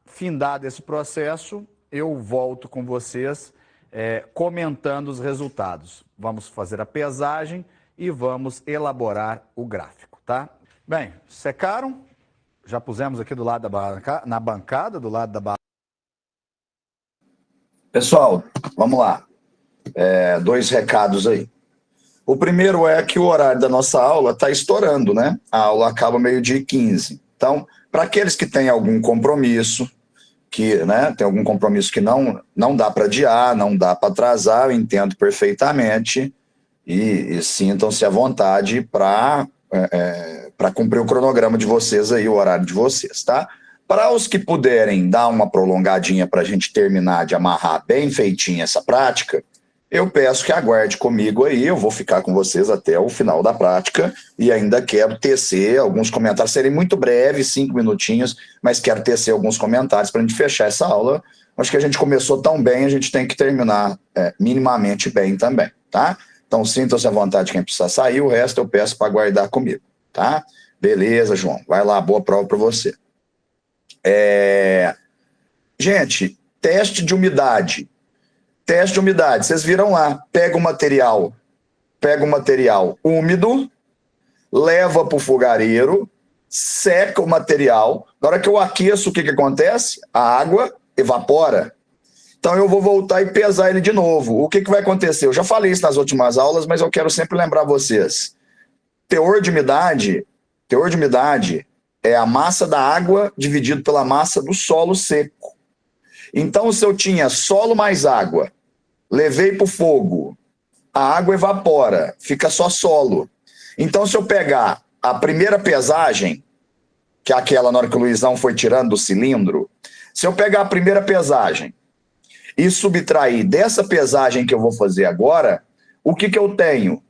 Findado esse processo, eu volto com vocês comentando os resultados. Vamos fazer a pesagem e vamos elaborar o gráfico, tá? Bem, secaram? Já pusemos aqui do lado na bancada, do lado da balança. Pessoal, vamos lá. 2 recados aí. O primeiro é que o horário da nossa aula está estourando, né? A aula acaba 12h15. Então, para aqueles que têm algum compromisso, tem algum compromisso que não dá para adiar, não dá para atrasar, eu entendo perfeitamente e sintam-se à vontade para cumprir o cronograma de vocês aí, o horário de vocês, tá? Para os que puderem dar uma prolongadinha para a gente terminar de amarrar bem feitinha essa prática, eu peço que aguarde comigo aí, eu vou ficar com vocês até o final da prática e ainda quero tecer alguns comentários, serem muito breves, 5 minutinhos, mas quero tecer alguns comentários para a gente fechar essa aula. Acho que a gente começou tão bem, a gente tem que terminar minimamente bem também, tá? Então sintam-se à vontade quem precisar sair, o resto eu peço para aguardar comigo, tá? Beleza, João, vai lá, boa prova para você. Gente, teste de umidade. Teste de umidade, vocês viram lá, pega o material úmido, leva para o fogareiro, seca o material, na hora que eu aqueço, o que acontece? A água evapora. Então eu vou voltar e pesar ele de novo. O que vai acontecer? Eu já falei isso nas últimas aulas, mas eu quero sempre lembrar vocês. Teor de umidade é a massa da água dividido pela massa do solo seco. Então, se eu tinha solo mais água, levei para o fogo, a água evapora, fica só solo. Então, se eu pegar a primeira pesagem, que é aquela na hora que o Luizão foi tirando do cilindro, se eu pegar a primeira pesagem e subtrair dessa pesagem que eu vou fazer agora, o que eu tenho?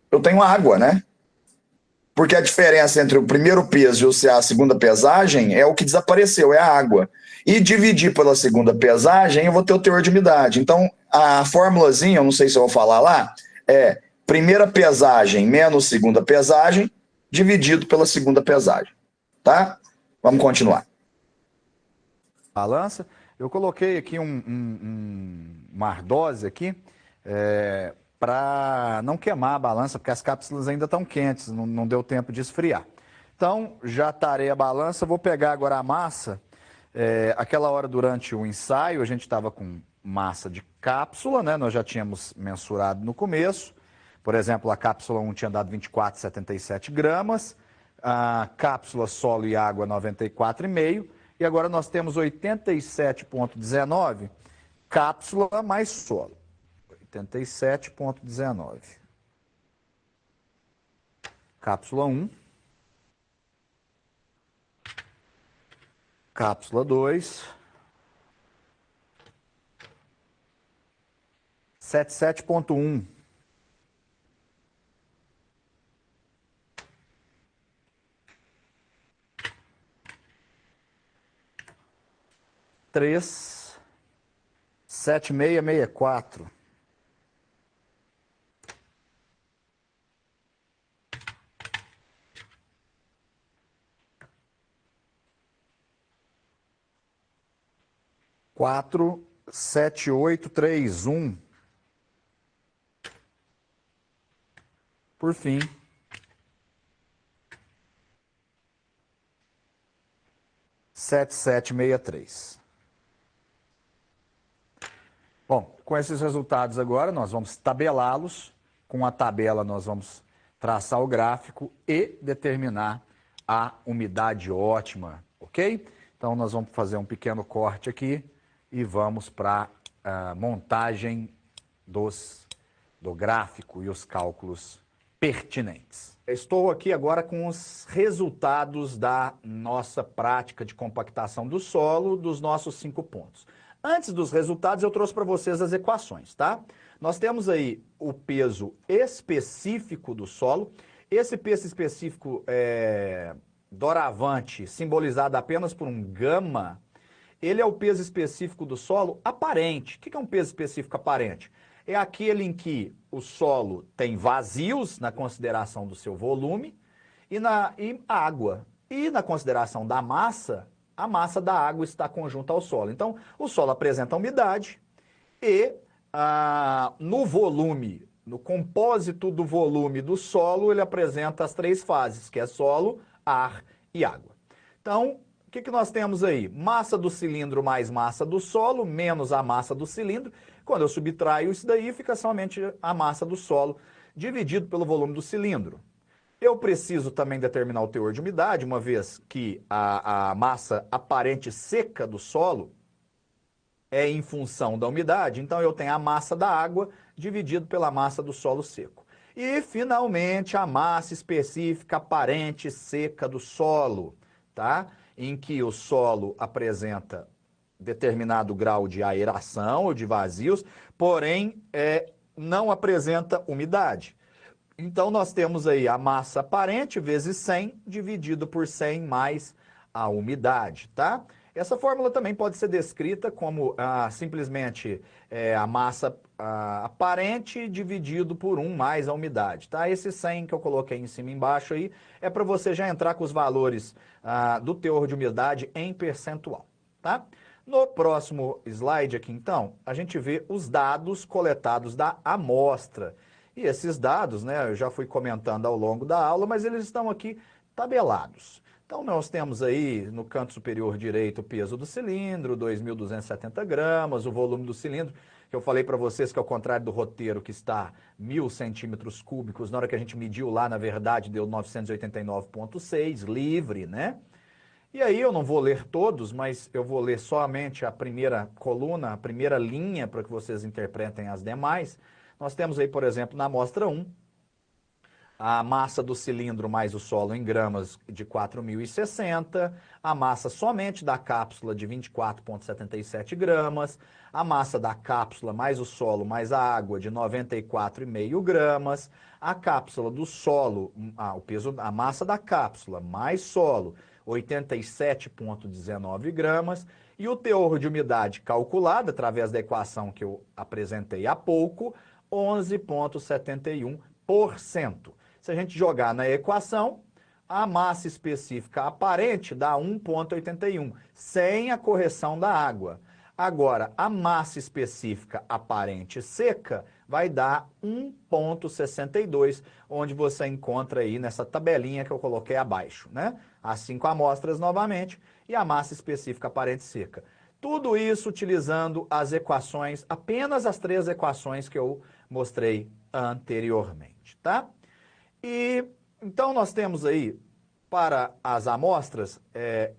Eu tenho água, né? Porque a diferença entre o primeiro peso e a segunda pesagem é o que desapareceu, é a água. E dividir pela segunda pesagem, eu vou ter o teor de umidade. Então, a formulazinha, eu não sei se eu vou falar lá, é primeira pesagem menos segunda pesagem, dividido pela segunda pesagem. Tá? Vamos continuar. Balança. Eu coloquei aqui uma ardose aqui, para não queimar a balança, porque as cápsulas ainda estão quentes, não deu tempo de esfriar. Então, já tarei a balança, vou pegar agora a massa. Aquela hora durante o ensaio, a gente estava com massa de cápsula, né? Nós já tínhamos mensurado no começo. Por exemplo, a cápsula 1 tinha dado 24,77 gramas, a cápsula solo e água 94,5, e agora nós temos 87,19 cápsula mais solo. 87,19. Cápsula 1. Cápsula 2. 77,1. Três, 7664. Quatro, 7831. Por fim, 7763. Bom, com esses resultados agora, nós vamos tabelá-los. Com a tabela, nós vamos traçar o gráfico e determinar a umidade ótima, ok? Então, nós vamos fazer um pequeno corte aqui e vamos para a montagem do gráfico e os cálculos pertinentes. Estou aqui agora com os resultados da nossa prática de compactação do solo dos nossos 5 pontos. Antes dos resultados, eu trouxe para vocês as equações, tá? Nós temos aí o peso específico do solo. Esse peso específico doravante, simbolizado apenas por um gama, ele é o peso específico do solo aparente. O que é um peso específico aparente? É aquele em que o solo tem vazios na consideração do seu volume e água. E na consideração da massa, a massa da água está conjunta ao solo. Então, o solo apresenta umidade e no volume, no compósito do volume do solo, ele apresenta as 3 fases, que é solo, ar e água. Então, o que nós temos aí? Massa do cilindro mais massa do solo, menos a massa do cilindro. Quando eu subtraio isso daí, fica somente a massa do solo, dividido pelo volume do cilindro. Eu preciso também determinar o teor de umidade, uma vez que a massa aparente seca do solo é em função da umidade, então eu tenho a massa da água dividido pela massa do solo seco. E, finalmente, a massa específica aparente seca do solo, tá? Em que o solo apresenta determinado grau de aeração ou de vazios, porém não apresenta umidade. Então, nós temos aí a massa aparente vezes 100 dividido por 100 mais a umidade, tá? Essa fórmula também pode ser descrita como simplesmente a massa aparente dividido por 1 mais a umidade, tá? Esse 100 que eu coloquei em cima e embaixo aí é para você já entrar com os valores do teor de umidade em percentual, tá? No próximo slide aqui, então, a gente vê os dados coletados da amostra. E esses dados, né, eu já fui comentando ao longo da aula, mas eles estão aqui tabelados. Então, nós temos aí no canto superior direito o peso do cilindro, 2.270 gramas, o volume do cilindro, que eu falei para vocês que ao contrário do roteiro que está 1.000 centímetros cúbicos, na hora que a gente mediu lá, na verdade, deu 989,6, livre, né? E aí eu não vou ler todos, mas eu vou ler somente a primeira coluna, a primeira linha, para que vocês interpretem as demais. Nós temos aí, por exemplo, na amostra 1, a massa do cilindro mais o solo em gramas de 4.060, a massa somente da cápsula de 24,77 gramas, a massa da cápsula mais o solo mais a água de 94,5 gramas, a cápsula do solo, o peso, a massa da cápsula mais solo, 87,19 gramas, e o teor de umidade calculado através da equação que eu apresentei há pouco, 11,71%. Se a gente jogar na equação, a massa específica aparente dá 1,81, sem a correção da água. Agora, a massa específica aparente seca vai dar 1,62, onde você encontra aí nessa tabelinha que eu coloquei abaixo, né? As 5 amostras novamente e a massa específica aparente seca. Tudo isso utilizando as equações, apenas as 3 equações que eu mostrei anteriormente, tá? E então nós temos aí para as amostras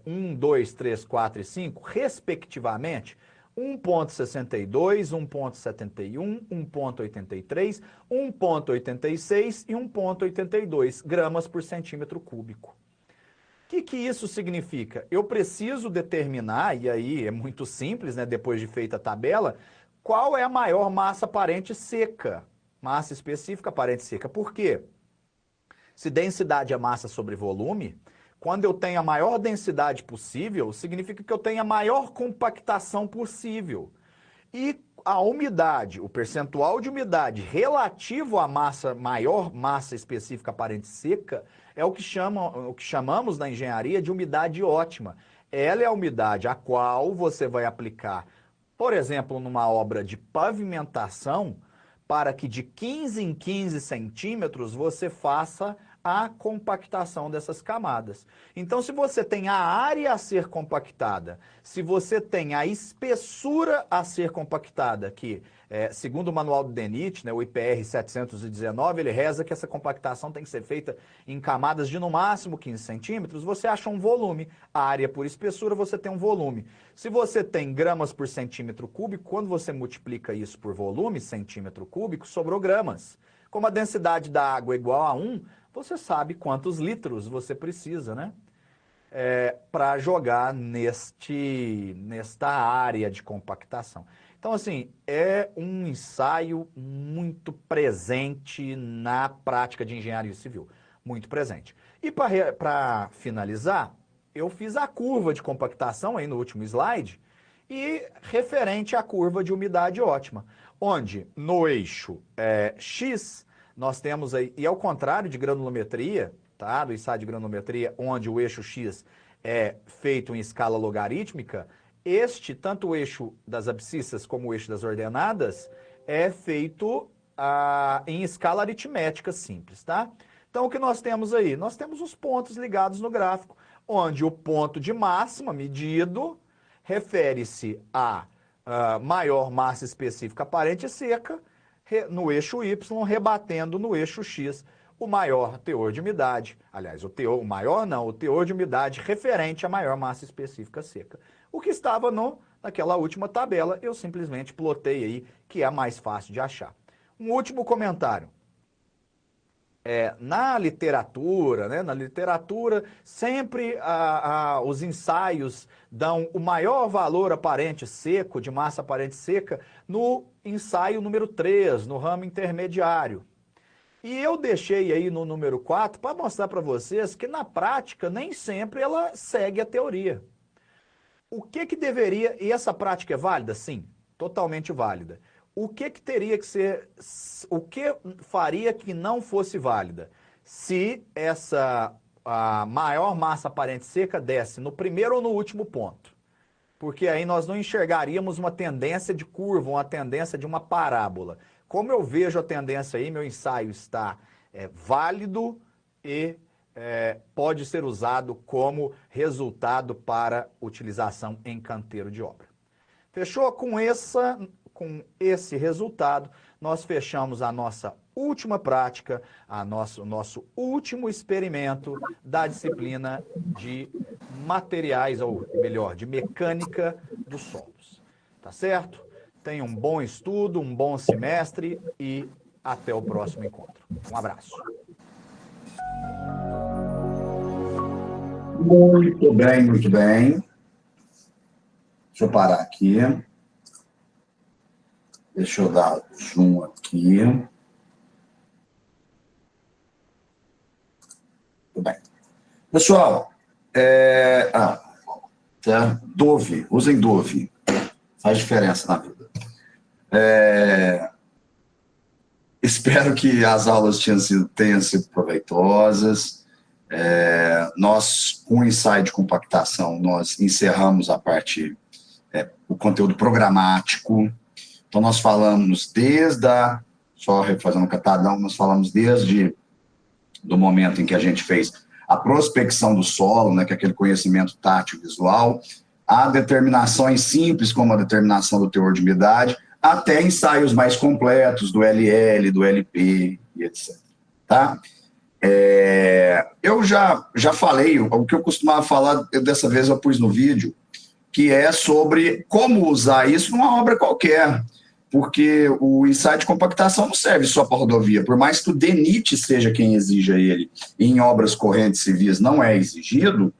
1, 2, 3, 4 e 5, respectivamente, 1,62, 1,71, 1,83, 1,86 e 1,82 gramas por centímetro cúbico. O que isso significa? Eu preciso determinar, e aí é muito simples, né, depois de feita a tabela, qual é a maior massa aparente seca, massa específica aparente seca. Por quê? Se densidade é massa sobre volume, quando eu tenho a maior densidade possível, significa que eu tenho a maior compactação possível. E a umidade, o percentual de umidade relativo à massa, maior massa específica aparente seca, é o que chamamos na engenharia de umidade ótima. Ela é a umidade a qual você vai aplicar, por exemplo, numa obra de pavimentação, para que de 15 em 15 centímetros você faça a compactação dessas camadas. Então, se você tem a área a ser compactada, se você tem a espessura a ser compactada, que, segundo o manual do DENIT, né, o IPR 719, ele reza que essa compactação tem que ser feita em camadas de no máximo 15 centímetros, você acha um volume. A área por espessura, você tem um volume. Se você tem gramas por centímetro cúbico, quando você multiplica isso por volume, centímetro cúbico, sobrou gramas. Como a densidade da água é igual a 1, você sabe quantos litros você precisa, né? Para jogar nesta área de compactação. Então, assim, é um ensaio muito presente na prática de engenharia civil. Muito presente. E para finalizar, eu fiz a curva de compactação aí no último slide e referente à curva de umidade ótima, onde no eixo X nós temos aí, e ao contrário de granulometria, tá? Do ensaio de granometria, onde o eixo X é feito em escala logarítmica, tanto o eixo das abscissas como o eixo das ordenadas, é feito em escala aritmética simples, tá? Então, o que nós temos aí? Nós temos os pontos ligados no gráfico, onde o ponto de máxima medido refere-se a maior massa específica aparente seca, no eixo Y, rebatendo no eixo X o maior teor de umidade. Aliás, o teor de umidade referente à maior massa específica seca. O que estava naquela última tabela, eu simplesmente plotei aí, que é mais fácil de achar. Um último comentário. Na literatura, né? Na literatura, sempre os ensaios dão o maior valor aparente seco, de massa aparente seca, no ensaio número 3, no ramo intermediário. E eu deixei aí no número 4 para mostrar para vocês que na prática nem sempre ela segue a teoria. O que deveria, e essa prática é válida? Sim, totalmente válida. O que teria que ser, o que faria que não fosse válida? Se a maior massa aparente seca desce no primeiro ou no último ponto. Porque aí nós não enxergaríamos uma tendência de curva, uma tendência de uma parábola. Como eu vejo a tendência aí, meu ensaio está válido e pode ser usado como resultado para utilização em canteiro de obra. Fechou? Com esse resultado, nós fechamos a nossa última prática, nosso último experimento da disciplina de materiais, ou melhor, de mecânica dos solos. Tá certo? Tenha um bom estudo, um bom semestre e até o próximo encontro. Um abraço. Muito bem, muito bem. Deixa eu parar aqui. Deixa eu dar zoom aqui. Tudo bem. Pessoal, Dove, usem Dove. Faz diferença na vida. Espero que as aulas tenham sido proveitosas. Nós, com o ensaio de compactação, nós encerramos a parte, o conteúdo programático. Então, nós falamos só refazendo o catadão, nós falamos desde do momento em que a gente fez a prospecção do solo, né, que é aquele conhecimento tátil visual, a determinações simples, como a determinação do teor de umidade, até ensaios mais completos do LL, do LP e etc. Tá? Eu já falei, o que eu costumava falar, dessa vez eu pus no vídeo, que é sobre como usar isso numa obra qualquer, porque o ensaio de compactação não serve só para rodovia, por mais que o DENIT seja quem exija ele, e em obras correntes civis não é exigido,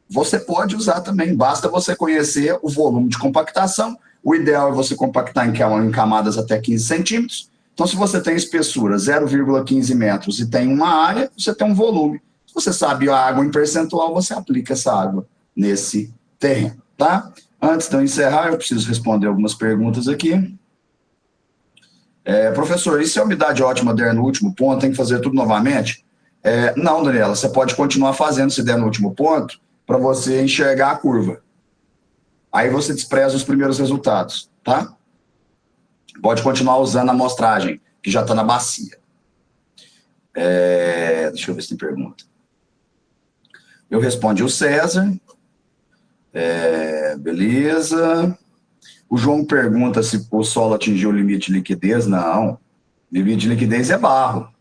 você pode usar também, basta você conhecer o volume de compactação. O ideal é você compactar em camadas até 15 centímetros. Então, se você tem espessura 0,15 metros e tem uma área, você tem um volume. Se você sabe a água em percentual, você aplica essa água nesse terreno, tá? Antes de eu encerrar, eu preciso responder algumas perguntas aqui. Professor, e se a umidade ótima der no último ponto, tem que fazer tudo novamente? Não, Daniela, você pode continuar fazendo se der no último ponto, para você enxergar a curva. Aí você despreza os primeiros resultados, tá? Pode continuar usando a amostragem, que já está na bacia. Deixa eu ver se tem pergunta. Eu respondi o César. Beleza. O João pergunta se o solo atingiu o limite de liquidez. Não. Limite de liquidez é barro.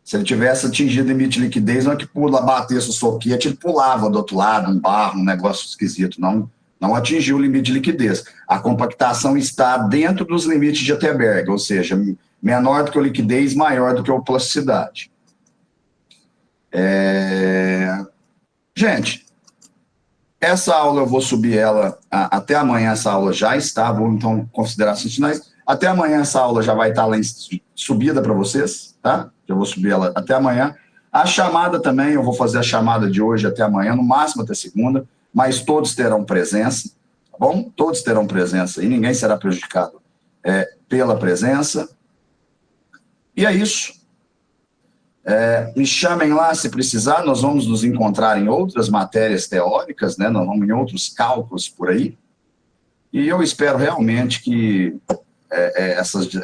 Se ele tivesse atingido o limite de liquidez, não é que batesse o soquete, ele pulava do outro lado, um barro, um negócio esquisito. Não atingiu o limite de liquidez. A compactação está dentro dos limites de Atterberg, ou seja, menor do que a liquidez, maior do que a plasticidade. Gente, essa aula eu vou subir ela até amanhã. Essa aula já está, vou então considerar as finais. Até amanhã essa aula já vai estar lá subida para vocês, tá? Eu vou subir ela até amanhã. A chamada também, eu vou fazer a chamada de hoje até amanhã, no máximo até segunda, mas todos terão presença, tá bom? Todos terão presença e ninguém será prejudicado pela presença. E é isso. Me chamem lá se precisar, nós vamos nos encontrar em outras matérias teóricas, né? Nós vamos em outros cálculos por aí. E eu espero realmente que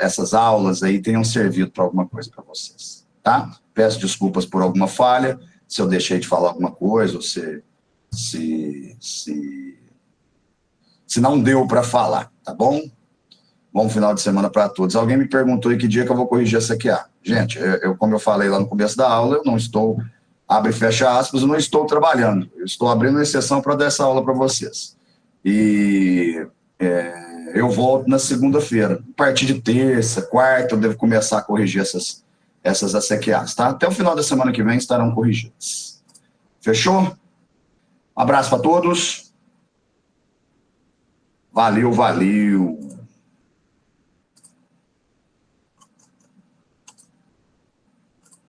essas aulas aí tenham servido para alguma coisa para vocês, tá? Peço desculpas por alguma falha, se eu deixei de falar alguma coisa, ou se não deu para falar, tá bom? Bom final de semana para todos. Alguém me perguntou aí que dia que eu vou corrigir essa QA. Gente, como eu falei lá no começo da aula, eu não estou, abre e fecha aspas, eu não estou trabalhando. Eu estou abrindo uma exceção para dar essa aula para vocês. E eu volto na segunda-feira. A partir de terça, quarta, eu devo começar a corrigir essas ACQAs, tá? Até o final da semana que vem estarão corrigidas. Fechou? Um abraço para todos. Valeu, valeu.